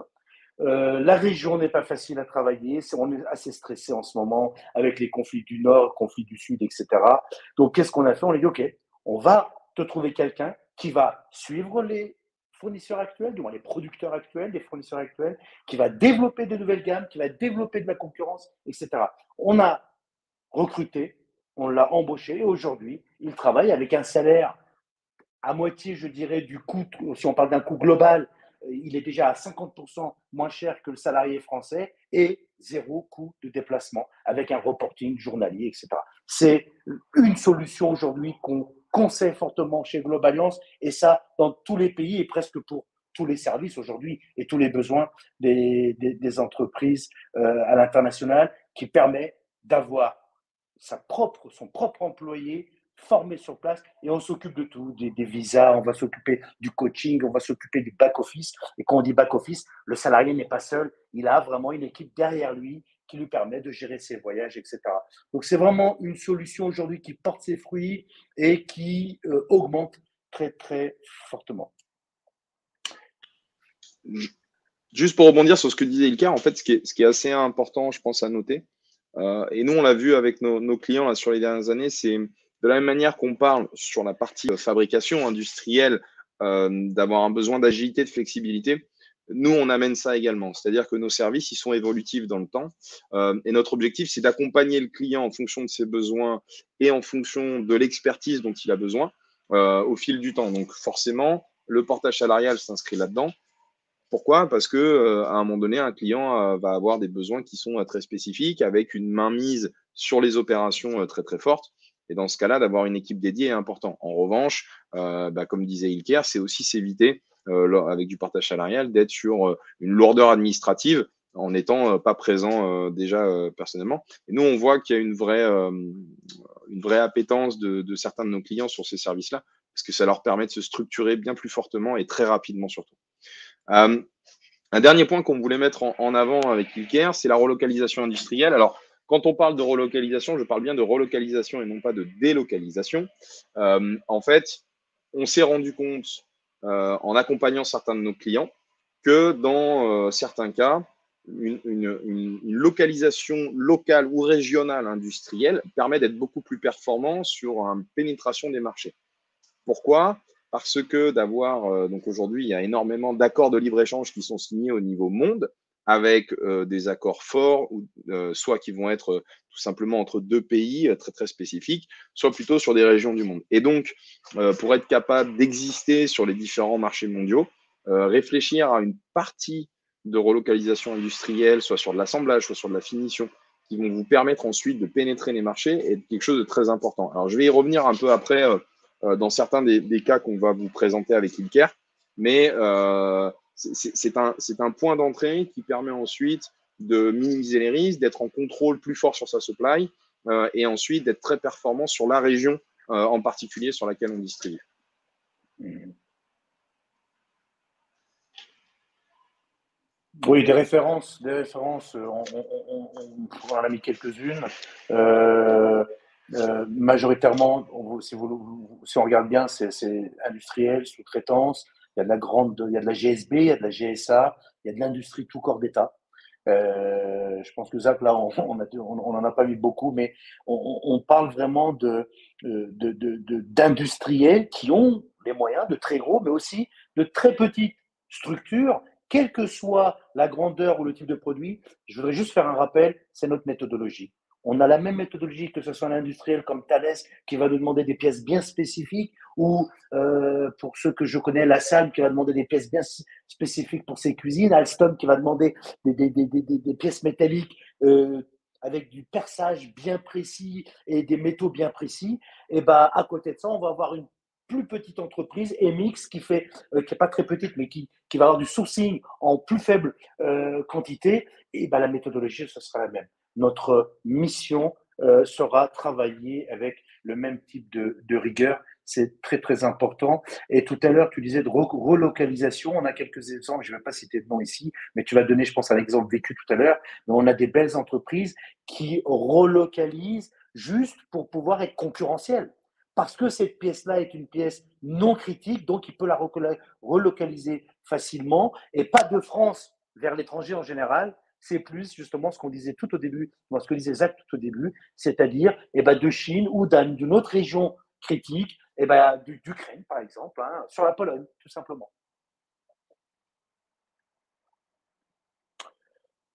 La région n'est pas facile à travailler. On est assez stressé en ce moment avec les conflits du Nord, conflits du Sud, etc. Donc, qu'est-ce qu'on a fait? On a dit, OK, on va te trouver quelqu'un qui va suivre les fournisseurs actuels, du moins les producteurs actuels, les fournisseurs actuels, qui va développer de nouvelles gammes, qui va développer de la concurrence, etc. On a recruté, on l'a embauché et aujourd'hui, il travaille avec un salaire à moitié, je dirais, du coût, si on parle d'un coût global, il est déjà à 50% moins cher que le salarié français et zéro coût de déplacement avec un reporting journalier, etc. C'est une solution aujourd'hui qu'on conseille fortement chez Globaliance et ça dans tous les pays et presque pour tous les services aujourd'hui et tous les besoins des entreprises à l'international, qui permet d'avoir son propre employé formé sur place et on s'occupe de tout, des visas, on va s'occuper du coaching, on va s'occuper du back-office. Et quand on dit back-office, le salarié n'est pas seul, il a vraiment une équipe derrière lui qui lui permet de gérer ses voyages, etc. Donc c'est vraiment une solution aujourd'hui qui porte ses fruits et qui augmente très très fortement. Juste pour rebondir sur ce que disait Ilker, en fait, ce qui est assez important, je pense, à noter, et nous on l'a vu avec nos clients là, sur les dernières années, c'est de la même manière qu'on parle sur la partie fabrication industrielle, d'avoir un besoin d'agilité, de flexibilité, nous, on amène ça également. C'est-à-dire que nos services, ils sont évolutifs dans le temps. Et notre objectif, c'est d'accompagner le client en fonction de ses besoins et en fonction de l'expertise dont il a besoin au fil du temps. Donc, forcément, le portage salarial s'inscrit là-dedans. Pourquoi? Parce que à un moment donné, un client va avoir des besoins qui sont très spécifiques, avec une mainmise sur les opérations très, très forte. Et dans ce cas-là, d'avoir une équipe dédiée est important. En revanche, comme disait Ilker, c'est aussi s'éviter, avec du portage salarial, d'être sur une lourdeur administrative en n'étant pas présent déjà personnellement. Et nous, on voit qu'il y a une vraie appétence de certains de nos clients sur ces services-là, parce que ça leur permet de se structurer bien plus fortement et très rapidement surtout. Un dernier point qu'on voulait mettre en avant avec Ilker, c'est la relocalisation industrielle. Alors, quand on parle de relocalisation, je parle bien de relocalisation et non pas de délocalisation. En fait, on s'est rendu compte en accompagnant certains de nos clients que dans certains cas, une localisation locale ou régionale industrielle permet d'être beaucoup plus performant sur une pénétration des marchés. Pourquoi ? Parce que donc aujourd'hui, il y a énormément d'accords de libre-échange qui sont signés au niveau monde avec des accords forts, soit qui vont être tout simplement entre deux pays très, très spécifiques, soit plutôt sur des régions du monde. Et donc, pour être capable d'exister sur les différents marchés mondiaux, réfléchir à une partie de relocalisation industrielle, soit sur de l'assemblage, soit sur de la finition, qui vont vous permettre ensuite de pénétrer les marchés est quelque chose de très important. Alors, je vais y revenir un peu après dans certains des cas qu'on va vous présenter avec Ilker, mais c'est un point d'entrée qui permet ensuite de minimiser les risques, d'être en contrôle plus fort sur sa supply et ensuite d'être très performant sur la région en particulier sur laquelle on distribue. Oui, des références, on en a mis quelques-unes. Majoritairement, si on regarde bien, c'est industriel, sous-traitance. Il y a de la GSB, il y a de la GSA, il y a de l'industrie tout corps d'État. Je pense que Zach, là, on n'en a pas mis beaucoup, mais on parle vraiment d'industriels qui ont les moyens, de très gros, mais aussi de très petites structures, quelle que soit la grandeur ou le type de produit. Je voudrais juste faire un rappel, c'est notre méthodologie. On a la même méthodologie que ce soit l'industriel comme Thales qui va nous demander des pièces bien spécifiques ou pour ceux que je connais, la SAM qui va demander des pièces bien spécifiques pour ses cuisines, Alstom qui va demander des pièces métalliques avec du perçage bien précis et des métaux bien précis. Et ben à côté de ça, on va avoir une plus petite entreprise, MX, qui est pas très petite, mais qui va avoir du sourcing en plus faible quantité. Et ben la méthodologie, ce sera la même. Notre mission sera travailler avec le même type de rigueur. C'est très, très important. Et tout à l'heure, tu disais de relocalisation. On a quelques exemples. Je ne vais pas citer de nom ici, mais tu vas donner, je pense, un exemple vécu tout à l'heure. Mais on a des belles entreprises qui relocalisent juste pour pouvoir être concurrentielles. Parce que cette pièce-là est une pièce non critique, donc il peut la relocaliser facilement. Et pas de France vers l'étranger en général. C'est plus justement ce qu'on disait tout au début, ce que disait Zach tout au début, c'est-à-dire de Chine ou d'une autre région critique, d'Ukraine par exemple, sur la Pologne, tout simplement.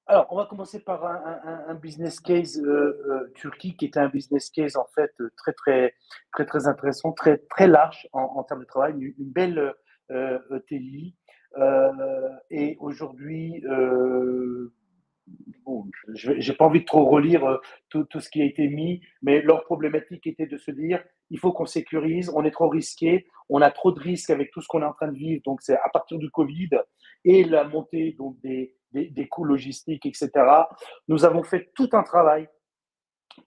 Alors, on va commencer par un business case Turquie qui était un business case en fait très très très très intéressant, très très large en termes de travail, une belle ETI et aujourd'hui. Bon, j'ai pas envie de trop relire tout ce qui a été mis, mais leur problématique était de se dire il faut qu'on sécurise, on est trop risqué, on a trop de risques avec tout ce qu'on est en train de vivre. Donc, c'est à partir du Covid et la montée donc, des coûts logistiques, etc. Nous avons fait tout un travail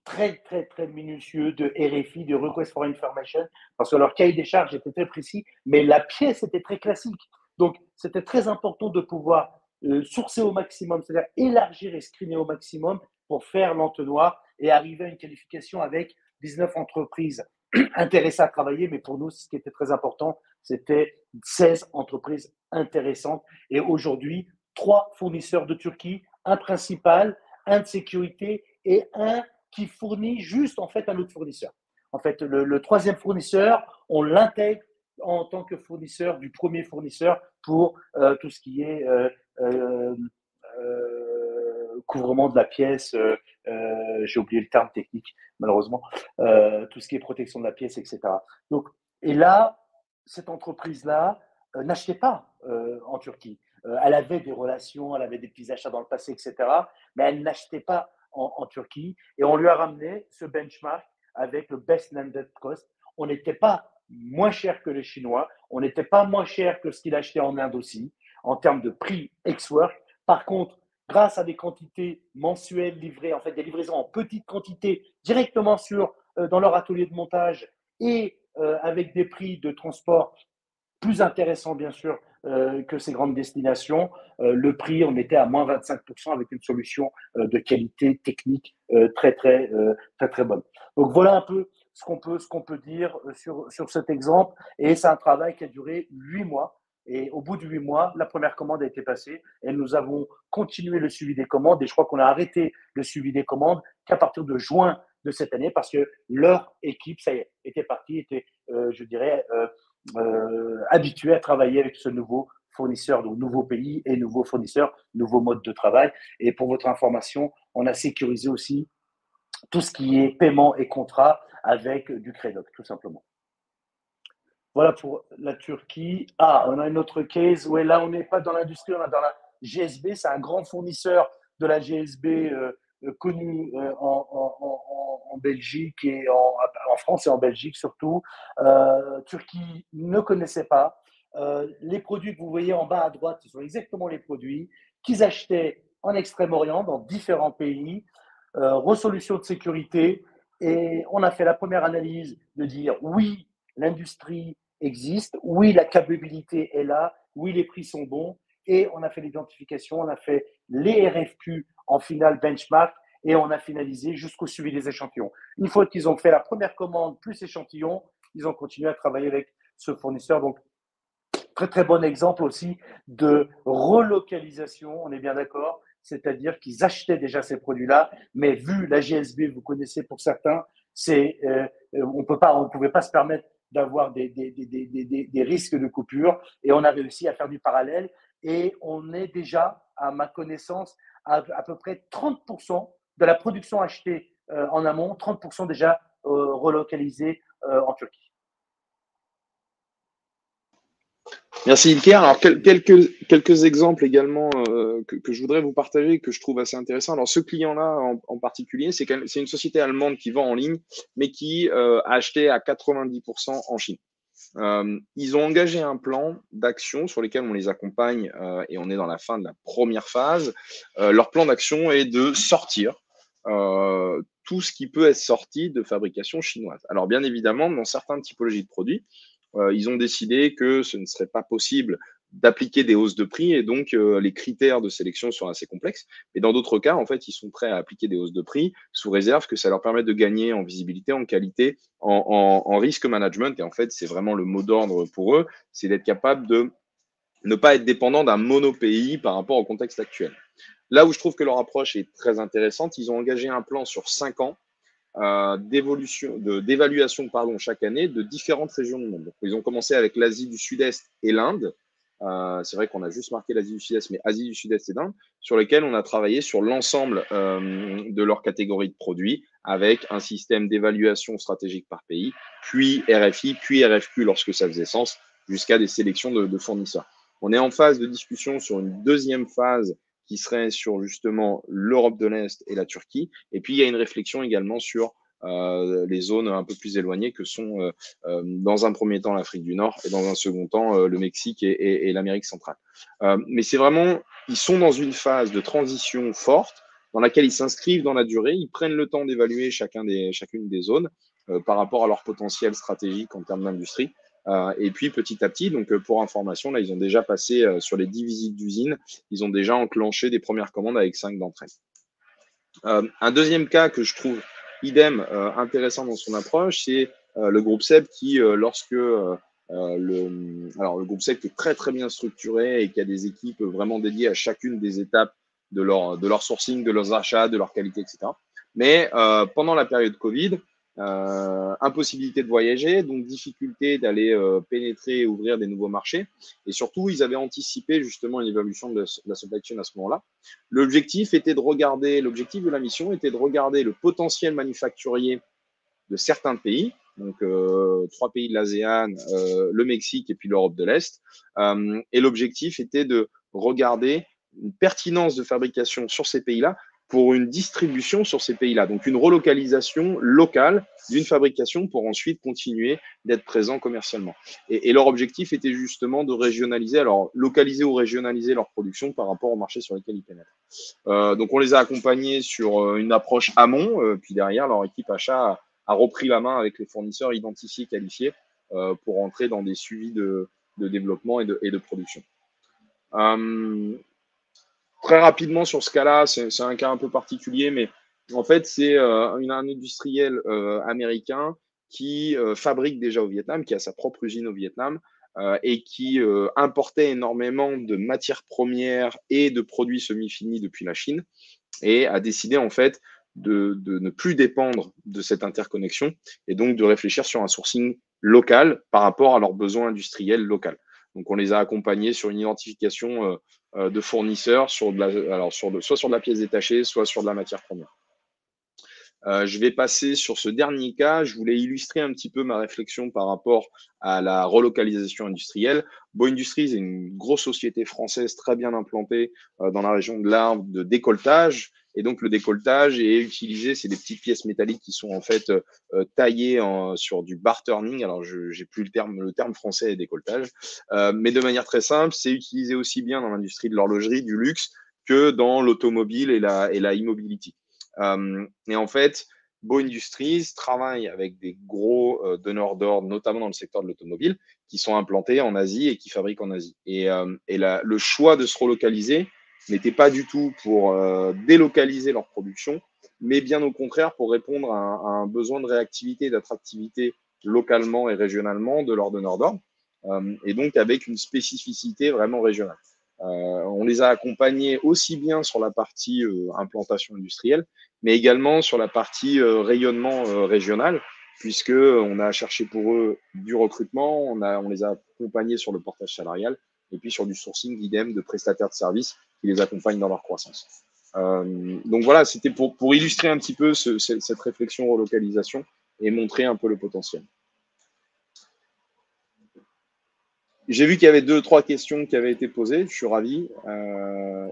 très, très, très minutieux de RFI, de Request for Information, parce que leur cahier des charges était très précis, mais la pièce était très classique. Donc, c'était très important de pouvoir sourcer au maximum, c'est-à-dire élargir et screener au maximum pour faire l'entonnoir et arriver à une qualification avec 19 entreprises intéressées à travailler. Mais pour nous, ce qui était très important, c'était 16 entreprises intéressantes. Et aujourd'hui, 3 fournisseurs de Turquie, un principal, un de sécurité et un qui fournit juste en fait un autre fournisseur. En fait, le troisième fournisseur, on l'intègre en tant que fournisseur du premier fournisseur pour tout ce qui est couvrement de la pièce, j'ai oublié le terme technique malheureusement, tout ce qui est protection de la pièce, etc. Donc, et là, cette entreprise-là n'achetait pas en Turquie. Elle avait des relations, elle avait des petits achats dans le passé, etc. Mais elle n'achetait pas en Turquie. Et on lui a ramené ce benchmark avec le best landed cost. On n'était pas moins cher que les Chinois, on n'était pas moins cher que ce qu'il achetait en Inde aussi, en termes de prix ex-work. Par contre, grâce à des quantités mensuelles livrées, en fait des livraisons en petite quantité directement dans leur atelier de montage et avec des prix de transport plus intéressants, bien sûr, que ces grandes destinations. Le prix, on était à moins 25% avec une solution de qualité technique très, très bonne. Donc, voilà un peu ce qu'on peut dire sur cet exemple. Et c'est un travail qui a duré 8 mois. Et au bout de 8 mois, la première commande a été passée et nous avons continué le suivi des commandes. Et je crois qu'on a arrêté le suivi des commandes qu'à partir de juin de cette année parce que leur équipe, ça y est, était partie, était, je dirais, habituée à travailler avec ce nouveau fournisseur, donc nouveau pays et nouveau fournisseur, nouveau mode de travail. Et pour votre information, on a sécurisé aussi tout ce qui est paiement et contrat avec du Credoc, tout simplement. Voilà pour la Turquie. Ah, on a une autre case. Ouais, là, on n'est pas dans l'industrie, on est dans la GSB. C'est un grand fournisseur de la GSB connu en Belgique et en France et en Belgique surtout. Turquie ne connaissait pas. Les produits que vous voyez en bas à droite, ce sont exactement les produits qu'ils achetaient en Extrême-Orient, dans différents pays. Resolution de sécurité. Et on a fait la première analyse de dire oui, l'industrie existe, oui, la capacité est là, oui, les prix sont bons, et on a fait l'identification, on a fait les RFQ en finale benchmark, et on a finalisé jusqu'au suivi des échantillons. Une fois qu'ils ont fait la première commande plus échantillon, ils ont continué à travailler avec ce fournisseur. Donc, très, très bon exemple aussi de relocalisation, on est bien d'accord, c'est-à-dire qu'ils achetaient déjà ces produits-là, mais vu la GSB, vous connaissez pour certains, on ne pouvait pas se permettre d'avoir des risques de coupure et on a réussi à faire du parallèle et on est déjà, à ma connaissance, à peu près 30% de la production achetée en amont, 30% déjà relocalisée en Turquie. Merci Ilker. Alors quelques exemples également que je voudrais vous partager, que je trouve assez intéressant. Alors ce client-là en particulier, c'est une société allemande qui vend en ligne, mais qui a acheté à 90% en Chine. Ils ont engagé un plan d'action sur lesquels on les accompagne et on est dans la fin de la première phase. Leur plan d'action est de sortir tout ce qui peut être sorti de fabrication chinoise. Alors bien évidemment, dans certaines typologies de produits, ils ont décidé que ce ne serait pas possible d'appliquer des hausses de prix et donc les critères de sélection sont assez complexes. Mais dans d'autres cas, en fait, ils sont prêts à appliquer des hausses de prix sous réserve que ça leur permette de gagner en visibilité, en qualité, en risque management. Et en fait, c'est vraiment le mot d'ordre pour eux, c'est d'être capable de ne pas être dépendant d'un monopays par rapport au contexte actuel. Là où je trouve que leur approche est très intéressante, ils ont engagé un plan sur 5 ans d'évaluation chaque année de différentes régions du monde. Donc, ils ont commencé avec l'Asie du Sud-Est et l'Inde. C'est vrai qu'on a juste marqué l'Asie du Sud-Est, mais Asie du Sud-Est et l'Inde, sur lesquels on a travaillé sur l'ensemble de leurs catégories de produits avec un système d'évaluation stratégique par pays, puis RFI, puis RFQ lorsque ça faisait sens, jusqu'à des sélections de fournisseurs. On est en phase de discussion sur une deuxième phase qui serait sur justement l'Europe de l'Est et la Turquie. Et puis, il y a une réflexion également sur les zones un peu plus éloignées que sont dans un premier temps l'Afrique du Nord et dans un second temps le Mexique et l'Amérique centrale. Mais c'est vraiment, ils sont dans une phase de transition forte dans laquelle ils s'inscrivent dans la durée, ils prennent le temps d'évaluer chacune des zones par rapport à leur potentiel stratégique en termes d'industrie. Et puis petit à petit, donc pour information, là ils ont déjà passé sur les 10 visites d'usine, ils ont déjà enclenché des premières commandes avec 5 d'entre elles. Un deuxième cas que je trouve idem intéressant dans son approche, c'est le groupe SEB qui, le groupe SEB qui est très très bien structuré et qui a des équipes vraiment dédiées à chacune des étapes de leur sourcing, de leurs achats, de leur qualité, etc. Mais pendant la période Covid, impossibilité de voyager, donc difficulté d'aller pénétrer et ouvrir des nouveaux marchés. Et surtout, ils avaient anticipé justement une évolution de la supply chain à ce moment-là. L'objectif de la mission était de regarder le potentiel manufacturier de certains pays, donc 3 pays de l'ASEAN, le Mexique et puis l'Europe de l'Est. Et l'objectif était de regarder une pertinence de fabrication sur ces pays-là pour une distribution sur ces pays-là. Donc, une relocalisation locale d'une fabrication pour ensuite continuer d'être présent commercialement. Et leur objectif était justement de régionaliser, alors localiser ou régionaliser leur production par rapport au marché sur lesquels ils pénètrent. Donc, on les a accompagnés sur une approche amont, puis derrière, leur équipe achat a repris la main avec les fournisseurs identifiés, qualifiés pour entrer dans des suivis de développement et de production. Très rapidement sur ce cas-là, c'est un cas un peu particulier, mais en fait, c'est un industriel américain qui fabrique déjà au Vietnam, qui a sa propre usine au Vietnam et qui importait énormément de matières premières et de produits semi-finis depuis la Chine et a décidé en fait de ne plus dépendre de cette interconnexion et donc de réfléchir sur un sourcing local par rapport à leurs besoins industriels locaux. Donc, on les a accompagnés sur une identification de fournisseurs, soit sur de la pièce détachée, soit sur de la matière première. Je vais passer sur ce dernier cas. Je voulais illustrer un petit peu ma réflexion par rapport à la relocalisation industrielle. Beau Industries est une grosse société française très bien implantée dans la région de l'Arve de décolletage. Et donc, le décolletage est utilisé, c'est des petites pièces métalliques qui sont en fait taillées sur du bar turning. Alors, je n'ai plus le terme français est décolletage. Mais de manière très simple, c'est utilisé aussi bien dans l'industrie de l'horlogerie, du luxe, que dans l'automobile et la e-mobility. Et en fait, Beau Industries travaille avec des gros donneurs d'ordre, notamment dans le secteur de l'automobile, qui sont implantés en Asie et qui fabriquent en Asie. Et le choix de se relocaliser n'était pas du tout pour délocaliser leur production, mais bien au contraire pour répondre à un besoin de réactivité et d'attractivité localement et régionalement de leurs donneurs d'ordre, et donc avec une spécificité vraiment régionale. On les a accompagnés aussi bien sur la partie implantation industrielle, mais également sur la partie rayonnement régional, puisqu'on a cherché pour eux du recrutement, on les a accompagnés sur le portage salarial, et puis sur du sourcing idem de prestataires de services qui les accompagnent dans leur croissance. Donc voilà, c'était pour illustrer un petit peu cette réflexion relocalisation et montrer un peu le potentiel. J'ai vu qu'il y avait 2-3 questions qui avaient été posées. Je suis ravi.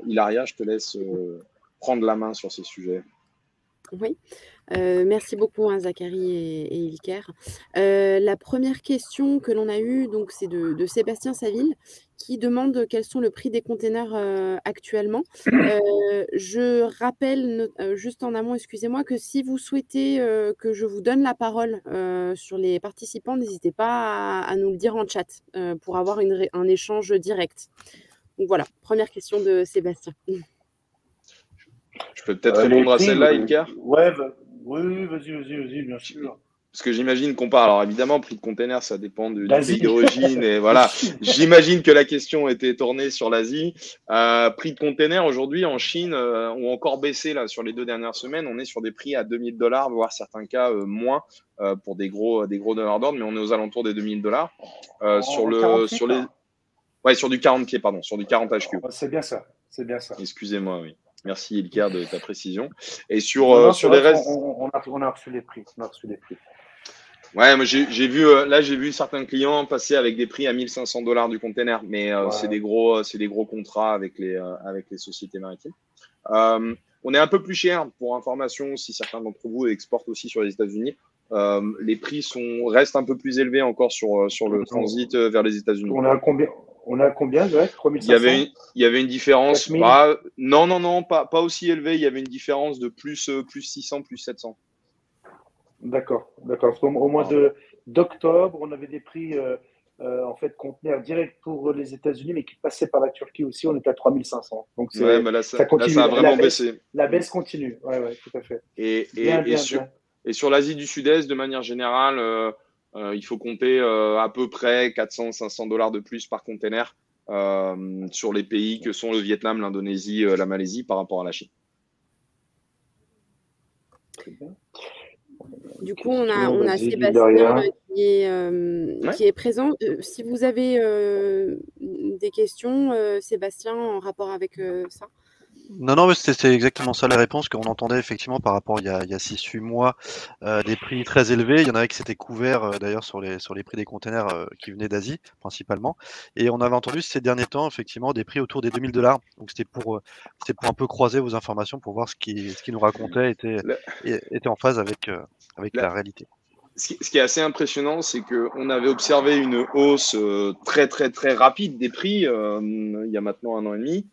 Hilaria, je te laisse prendre la main sur ces sujets. Oui, merci beaucoup Zachary et Ilker. La première question que l'on a eue, donc, c'est de Sébastien Saville qui demande quels sont le prix des containers actuellement. Je rappelle juste en amont, excusez-moi, que si vous souhaitez que je vous donne la parole sur les participants, n'hésitez pas à nous le dire en chat pour avoir un échange direct. Donc voilà, première question de Sébastien. Je peux peut-être répondre à celle-là, Ilker ? Ouais, oui, vas-y, bien sûr. Parce que j'imagine qu'on parle. Alors évidemment, prix de container, ça dépend du pays d'origine. Et voilà, j'imagine que la question était tournée sur l'Asie. Prix de container aujourd'hui en Chine ont encore baissé là sur les 2 dernières semaines. On est sur des prix à $2000, voire certains cas moins pour des gros donneurs d'ordre, mais on est aux alentours des $2000 sur du 40 pieds, pardon, sur du 40 HQ. C'est bien ça. Excusez-moi, oui. Merci Ilker de ta précision. Et sur les restes, on a reçu les prix. Ouais, moi j'ai vu certains clients passer avec des prix à $1500 du container, mais c'est des gros contrats avec les sociétés maritimes. On est un peu plus cher pour information si certains d'entre vous exportent aussi sur les États-Unis. Les prix restent un peu plus élevés encore sur le transit vers les États-Unis. On a combien, Greg ? 3500 ? Il y avait une différence. Non, pas aussi élevée. Il y avait une différence de plus 600, plus 700. D'accord. Au mois d'octobre, on avait des prix en fait conteneurs directs pour les États-Unis, mais qui passaient par la Turquie aussi. On était à 3500. Donc là, ça a vraiment baissé. La baisse continue. Ouais, tout à fait. Et sur l'Asie du Sud-Est, de manière générale, il faut compter à peu près $400-500 de plus par container sur les pays que sont le Vietnam, l'Indonésie, la Malaisie par rapport à la Chine. Très bien. Du coup, on a Sébastien qui est présent. Si vous avez des questions, Sébastien, en rapport avec ça. Non, mais c'était exactement ça la réponse qu'on entendait effectivement par rapport il y a 6-8 mois, des prix très élevés. Il y en avait qui s'étaient couverts d'ailleurs sur les prix des containers qui venaient d'Asie principalement. Et on avait entendu ces derniers temps effectivement des prix autour des $2000. Donc c'était pour un peu croiser vos informations pour voir ce qui nous racontait était en phase avec la réalité. Ce qui est assez impressionnant, c'est qu'on avait observé une hausse très très très rapide des prix il y a maintenant 1 an et demi.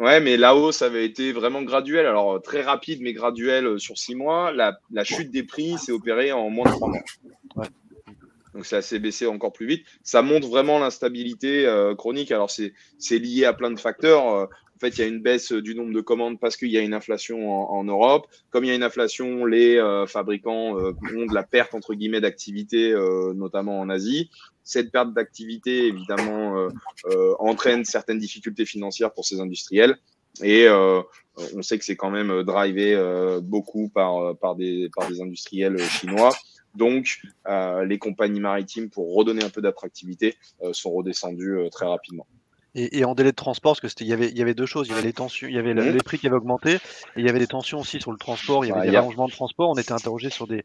Mais la hausse avait été vraiment graduelle, alors très rapide mais graduelle sur 6 mois. La chute des prix s'est opérée en moins de 3 mois. Donc, c'est assez baissé encore plus vite. Ça montre vraiment l'instabilité chronique. Alors, c'est lié à plein de facteurs. En fait, il y a une baisse du nombre de commandes parce qu'il y a une inflation en Europe. Comme il y a une inflation, les fabricants ont de la perte, entre guillemets, d'activité, notamment en Asie. Cette perte d'activité, évidemment, entraîne certaines difficultés financières pour ces industriels. Et on sait que c'est quand même drivé beaucoup par des industriels chinois. Donc, les compagnies maritimes, pour redonner un peu d'attractivité, sont redescendues très rapidement. Et en délai de transport, parce que il y avait deux choses, il y avait les tensions, il y avait les prix qui avaient augmenté, et il y avait des tensions aussi sur le transport, il y avait des rallongements de transport. On était interrogé sur des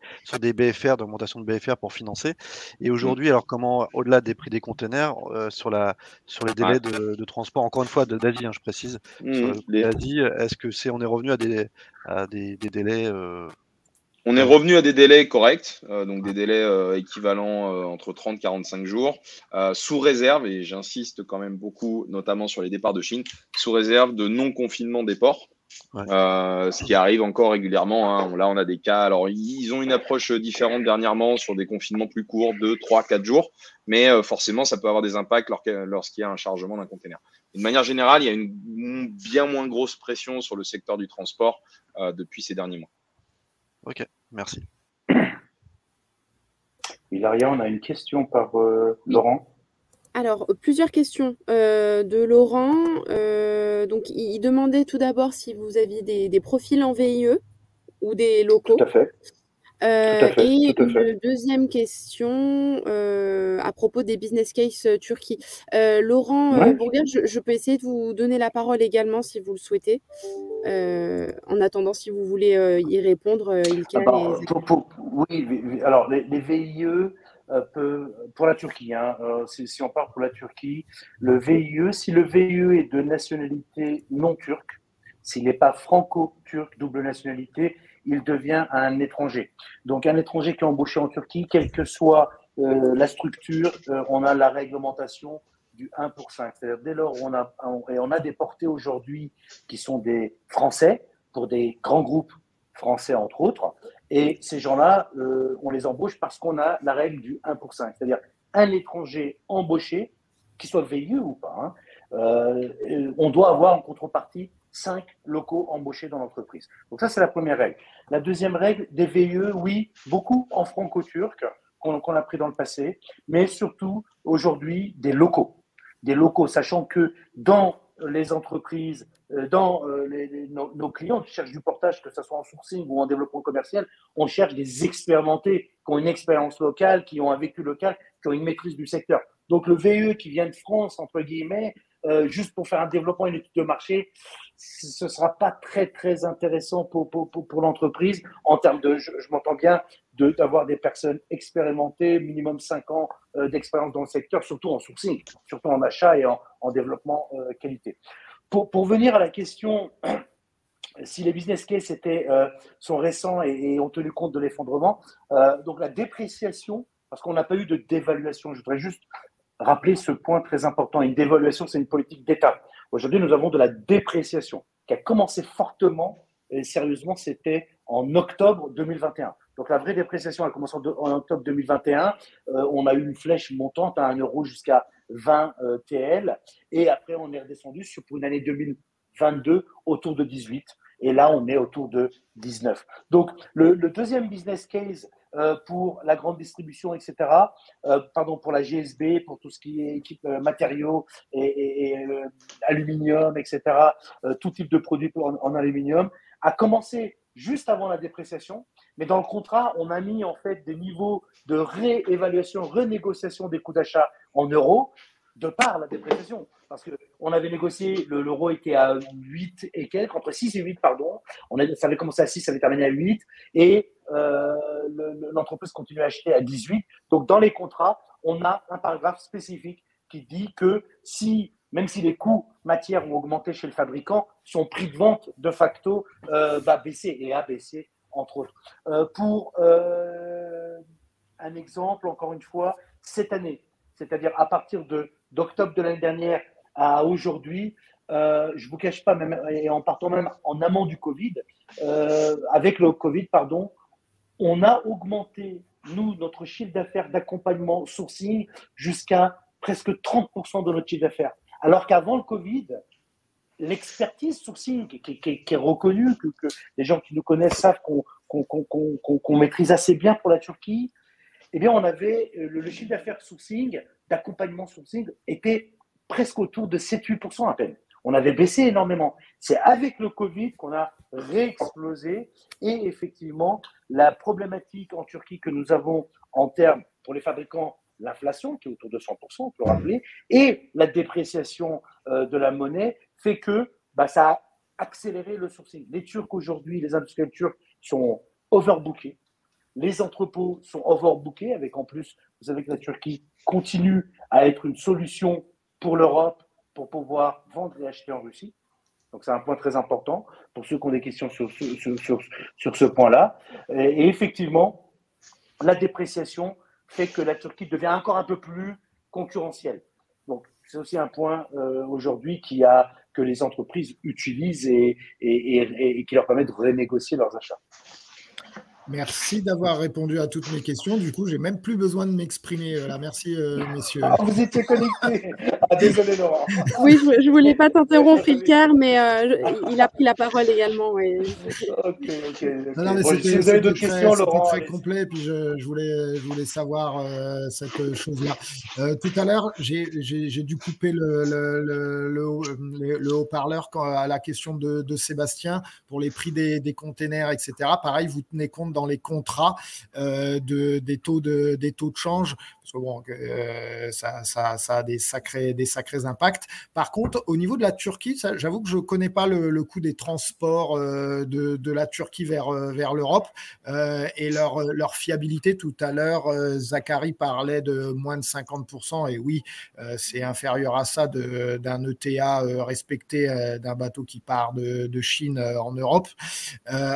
BFR, d'augmentation de BFR pour financer. Et aujourd'hui, alors comment, au-delà des prix des containers, sur les délais de transport, encore une fois d'Asie, je précise, sur l'Asie, est-ce que on est revenu à des délais On est revenu à des délais corrects, donc des délais équivalents entre 30 et 45 jours, sous réserve, et j'insiste quand même beaucoup, notamment sur les départs de Chine, sous réserve de non-confinement des ports, ce qui arrive encore régulièrement. Là, on a des cas. Alors, ils ont une approche différente dernièrement sur des confinements plus courts, 2, 3, 4 jours, mais forcément, ça peut avoir des impacts lorsqu'il y a un chargement d'un container. De manière générale, il y a une bien moins grosse pression sur le secteur du transport depuis ces derniers mois. Ok, merci. Hilaria, on a une question par Laurent. Alors, plusieurs questions de Laurent. Donc, il demandait tout d'abord si vous aviez des profils en VIE ou des locaux. Tout à fait. Et une deuxième question à propos des business case Turquie. Laurent Bourgard, je peux essayer de vous donner la parole également si vous le souhaitez. En attendant, si vous voulez y répondre, Ilker. Oui, alors les VIE, pour la Turquie, si on part pour la Turquie, le VIE, si le VIE est de nationalité non turque, s'il n'est pas franco-turc, double nationalité, il devient un étranger. Donc un étranger qui est embauché en Turquie, quelle que soit la structure, on a la réglementation du 1 pour 5. C'est-à-dire dès lors où on a des portés aujourd'hui qui sont des Français, pour des grands groupes français entre autres, et ces gens-là, on les embauche parce qu'on a la règle du 1 pour 5. C'est-à-dire un étranger embauché, qu'il soit VIE ou pas, on doit avoir en contrepartie 5 locaux embauchés dans l'entreprise. Donc ça, c'est la première règle. La deuxième règle, des VIE, oui, beaucoup en franco-turc, qu'on a pris dans le passé, mais surtout aujourd'hui des locaux, sachant que dans les entreprises, dans nos clients qui cherchent du portage, que ce soit en sourcing ou en développement commercial, on cherche des expérimentés qui ont une expérience locale, qui ont un vécu local, qui ont une maîtrise du secteur. Donc le VE qui vient de France, entre guillemets, juste pour faire un développement, une étude de marché, ce ne sera pas très, très intéressant pour l'entreprise en termes de, je m'entends bien, d'avoir des personnes expérimentées, minimum 5 ans d'expérience dans le secteur, surtout en sourcing, surtout en achat et en développement qualité. Pour venir à la question, si les business cases sont récents et ont tenu compte de l'effondrement, donc la dépréciation, parce qu'on n'a pas eu de dévaluation, je voudrais juste rappeler ce point très important. Une dévaluation, c'est une politique d'État. Aujourd'hui, nous avons de la dépréciation qui a commencé fortement et sérieusement, c'était en octobre 2021. Donc la vraie dépréciation a commencé en octobre 2021. On a eu une flèche montante à 1 euro jusqu'à 20 TL. Et après, on est redescendu pour une année 2022 autour de 18. Et là, on est autour de 19. Donc le deuxième business case pour la grande distribution, etc., pour la GSB, pour tout ce qui est équipe matériaux et aluminium, etc., tout type de produits en aluminium, a commencé juste avant la dépréciation. Mais dans le contrat, on a mis en fait des niveaux de réévaluation, renégociation des coûts d'achat en euros de par la dépréciation. Parce qu'on avait négocié, l'euro était à 8 et quelques, entre 6 et 8, pardon. Ça avait commencé à 6, ça avait terminé à 8. Et l'entreprise continue à acheter à 18. Donc, dans les contrats, on a un paragraphe spécifique qui dit que même si les coûts matières ont augmenté chez le fabricant, son prix de vente, de facto, va baisser et a baissé, entre autres. Pour un exemple, encore une fois, cette année, c'est-à-dire à partir d'octobre de l'année dernière à aujourd'hui, je ne vous cache pas, même, et en partant même en amont du Covid, avec le Covid, pardon, on a augmenté nous, notre chiffre d'affaires d'accompagnement sourcing jusqu'à presque 30% de notre chiffre d'affaires. Alors qu'avant le Covid, l'expertise sourcing qui est reconnue, que les gens qui nous connaissent savent qu'on maîtrise assez bien pour la Turquie, eh bien, on avait le chiffre d'affaires sourcing, d'accompagnement sourcing, était presque autour de 7-8% à peine. On avait baissé énormément. C'est avec le Covid qu'on a réexplosé. Et effectivement, la problématique en Turquie que nous avons en termes, pour les fabricants, l'inflation qui est autour de 100%, on peut le rappeler, et la dépréciation de la monnaie fait que ça a accéléré le sourcing. Les Turcs aujourd'hui, les industriels turcs sont overbookés. Les entrepôts sont overbookés, avec en plus, vous savez que la Turquie continue à être une solution pour l'Europe pour pouvoir vendre et acheter en Russie. Donc, c'est un point très important pour ceux qui ont des questions sur ce point-là. Et effectivement, la dépréciation fait que la Turquie devient encore un peu plus concurrentielle. Donc, c'est aussi un point aujourd'hui que les entreprises utilisent et qui leur permet de renégocier leurs achats. Merci d'avoir répondu à toutes mes questions. Du coup, j'ai même plus besoin de m'exprimer. Là. Merci, messieurs. Ah, vous étiez connectés. Ah, désolé, Laurent. Oui, je ne voulais pas t'interrompre, Ilker, mais il a pris la parole également. Et... Ok. Non, mais si vous avez d'autres questions, Laurent, c'était très complet. Puis je voulais savoir cette chose-là. Tout à l'heure, j'ai dû couper le haut-parleur à la question de Sébastien pour les prix des containers, etc. Pareil, vous tenez compte dans les contrats des taux de change, parce que bon, ça a des sacrés impacts. Par contre, au niveau de la Turquie, j'avoue que je ne connais pas le coût des transports de la Turquie vers l'Europe et leur fiabilité. Tout à l'heure, Zachary parlait de moins de 50%, et oui, c'est inférieur à ça d'un ETA respecté d'un bateau qui part de Chine en Europe.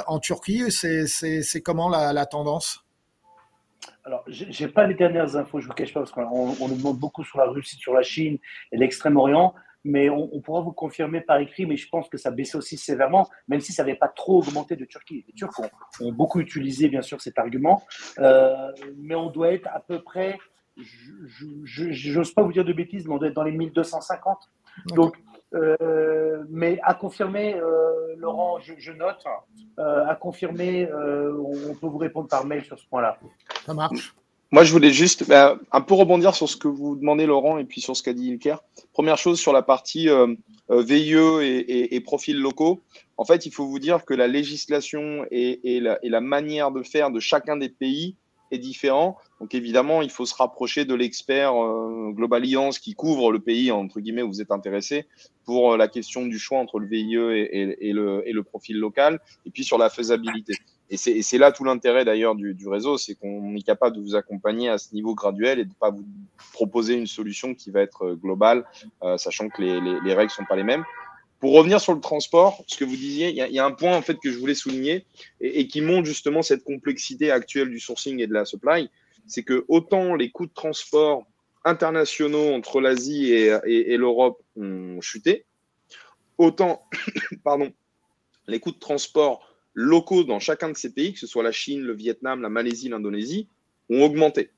En Turquie, c'est comment la tendance? Alors, je n'ai pas les dernières infos, je ne vous cache pas, parce qu'on nous demande beaucoup sur la Russie, sur la Chine et l'Extrême-Orient, mais on pourra vous confirmer par écrit, mais je pense que ça baissait aussi sévèrement, même si ça n'avait pas trop augmenté de Turquie. Les Turcs ont beaucoup utilisé, bien sûr, cet argument, mais on doit être à peu près, je n'ose pas vous dire de bêtises, mais on doit être dans les 1250. Donc, mais à confirmer, Laurent, je note, à confirmer, on peut vous répondre par mail sur ce point-là. Ça marche. Moi, je voulais juste un peu rebondir sur ce que vous demandez, Laurent, et puis sur ce qu'a dit Ilker. Première chose, sur la partie VIE et profils locaux. En fait, il faut vous dire que la législation et la manière de faire de chacun des pays est différent. Donc évidemment, il faut se rapprocher de l'expert Globaliance qui couvre le pays, entre guillemets, où vous êtes intéressé, pour la question du choix entre le VIE et le profil local, et puis sur la faisabilité. Et c'est là tout l'intérêt d'ailleurs du réseau, c'est qu'on est capable de vous accompagner à ce niveau graduel et de ne pas vous proposer une solution qui va être globale, sachant que les règles ne sont pas les mêmes. Pour revenir sur le transport, ce que vous disiez, il y a un point en fait que je voulais souligner et qui montre justement cette complexité actuelle du sourcing et de la supply, c'est que autant les coûts de transport internationaux entre l'Asie et l'Europe ont chuté, autant les coûts de transport locaux dans chacun de ces pays, que ce soit la Chine, le Vietnam, la Malaisie, l'Indonésie, ont augmenté.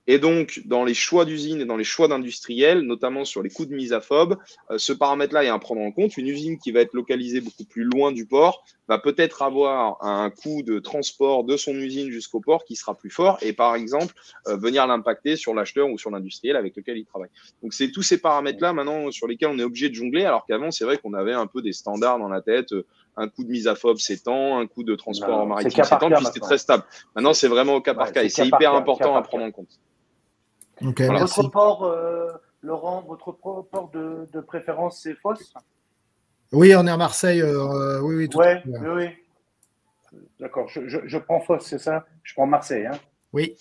Et donc, dans les choix d'usines et dans les choix d'industriels, notamment sur les coûts de mise à FOB, ce paramètre-là est à prendre en compte. Une usine qui va être localisée beaucoup plus loin du port va peut-être avoir un coût de transport de son usine jusqu'au port qui sera plus fort et, par exemple, venir l'impacter sur l'acheteur ou sur l'industriel avec lequel il travaille. Donc, c'est tous ces paramètres-là maintenant sur lesquels on est obligé de jongler, alors qu'avant, c'est vrai qu'on avait un peu des standards dans la tête. Un coût de mise à FOB, c'est tant, un coût de transport maritime, c'est tant, puis c'était très stable. Maintenant, c'est vraiment au cas par cas et c'est hyper important à prendre en compte. Okay, voilà. Votre port, Laurent, votre port de préférence, c'est Fos? Oui, on est à Marseille. Oui. Oui. D'accord, je prends Fos, c'est ça? Je prends Marseille. Hein? Oui.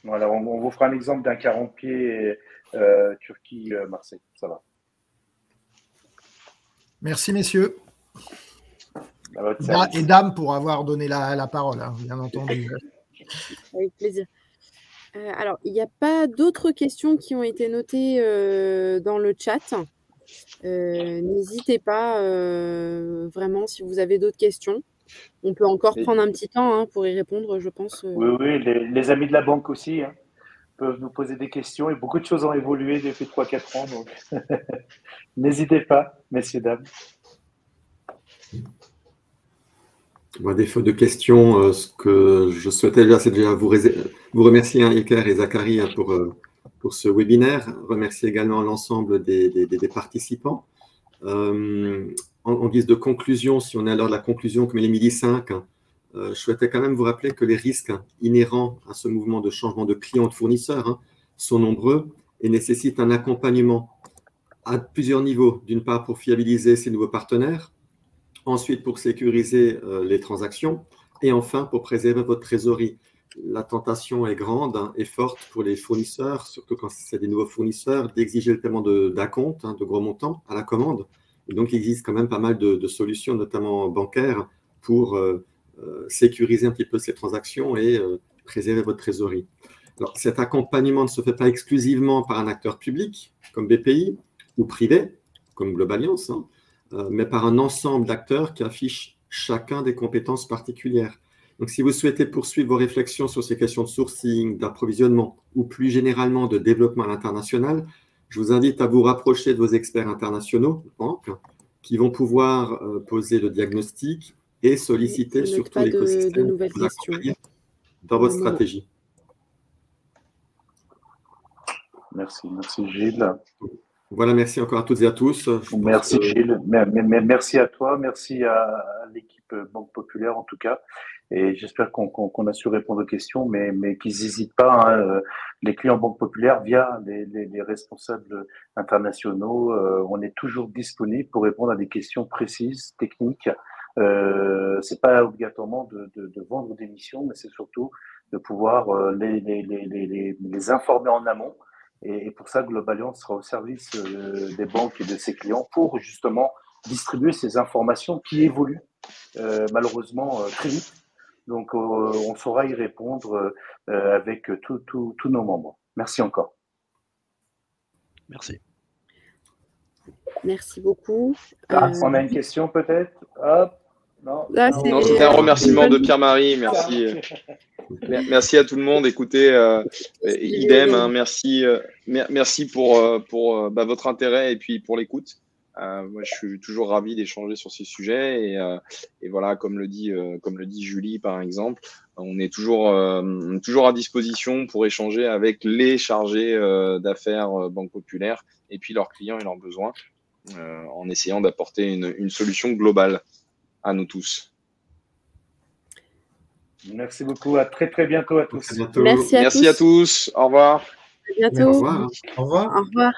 Voilà, on vous fera un exemple d'un 40 pieds Turquie-Marseille. Ça va. Merci, messieurs. Et dames pour avoir donné la parole, hein, bien entendu. Avec plaisir. Alors, il n'y a pas d'autres questions qui ont été notées dans le chat. N'hésitez pas, vraiment, si vous avez d'autres questions. On peut encore prendre un petit temps pour y répondre, je pense. Oui, les amis de la banque aussi peuvent nous poser des questions et beaucoup de choses ont évolué depuis 3-4 ans. Donc, n'hésitez pas, messieurs, dames. À défaut de questions, ce que je souhaitais déjà, c'est déjà vous remercier, Ilker et Zachary, pour ce webinaire. Remercier également l'ensemble des participants. En guise de conclusion, si on est à l'heure de la conclusion, comme il est midi 5, je souhaitais quand même vous rappeler que les risques inhérents à ce mouvement de changement de client ou de fournisseur sont nombreux et nécessitent un accompagnement à plusieurs niveaux. D'une part, pour fiabiliser ces nouveaux partenaires, ensuite pour sécuriser les transactions, et enfin pour préserver votre trésorerie. La tentation est grande et forte pour les fournisseurs, surtout quand c'est des nouveaux fournisseurs, d'exiger le paiement d'acompte, de gros montants à la commande. Et donc, il existe quand même pas mal de solutions, notamment bancaires, pour sécuriser un petit peu ces transactions et préserver votre trésorerie. Alors, cet accompagnement ne se fait pas exclusivement par un acteur public, comme BPI, ou privé, comme Globaliance, mais par un ensemble d'acteurs qui affichent chacun des compétences particulières. Donc, si vous souhaitez poursuivre vos réflexions sur ces questions de sourcing, d'approvisionnement ou plus généralement de développement à l'international, je vous invite à vous rapprocher de vos experts internationaux, banques, qui vont pouvoir poser le diagnostic et solliciter surtout l'écosystème pour vous accompagner dans votre stratégie. Merci Gilles. Voilà, merci encore à toutes et à tous. Merci Gilles, merci à toi, merci à l'équipe Banque Populaire en tout cas. Et j'espère qu'on a su répondre aux questions, mais qu'ils n'hésitent pas, les clients Banque Populaire via les responsables internationaux. On est toujours disponible pour répondre à des questions précises, techniques. C'est pas obligatoirement de vendre des missions, mais c'est surtout de pouvoir les informer en amont. Et pour ça, Globaliance sera au service des banques et de ses clients pour justement distribuer ces informations qui évoluent malheureusement très vite. Donc, on saura y répondre avec tous nos membres. Merci encore. Merci. Merci beaucoup. On a une question peut-être? Hop. Non, c'était un remerciement de Pierre-Marie. Merci. Merci à tout le monde. Écoutez, idem. Merci pour votre intérêt et puis pour l'écoute. Moi, je suis toujours ravi d'échanger sur ces sujets et voilà, comme le dit Julie par exemple, on est toujours à disposition pour échanger avec les chargés d'affaires Banque Populaire et puis leurs clients et leurs besoins, en essayant d'apporter une solution globale à nous tous. Merci beaucoup. À très très bientôt à tous. Merci à tous. Au revoir. À bientôt. Au revoir. Au revoir. Au revoir.